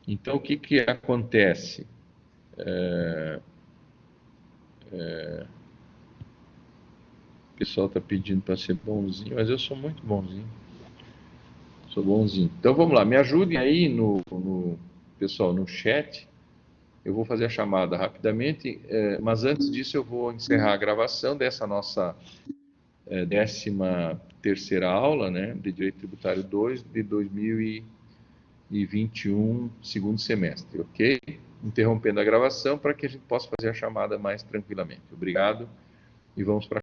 Então, o que acontece? O pessoal está pedindo para ser bonzinho, mas eu sou muito bonzinho. Sou bonzinho. Então, vamos lá. Me ajudem aí, pessoal, no chat. Eu vou fazer a chamada rapidamente, mas antes disso eu vou encerrar a gravação dessa nossa 13ª aula, né, de Direito Tributário 2 de 2021, segundo semestre, ok? Interrompendo a gravação para que a gente possa fazer a chamada mais tranquilamente. Obrigado e vamos para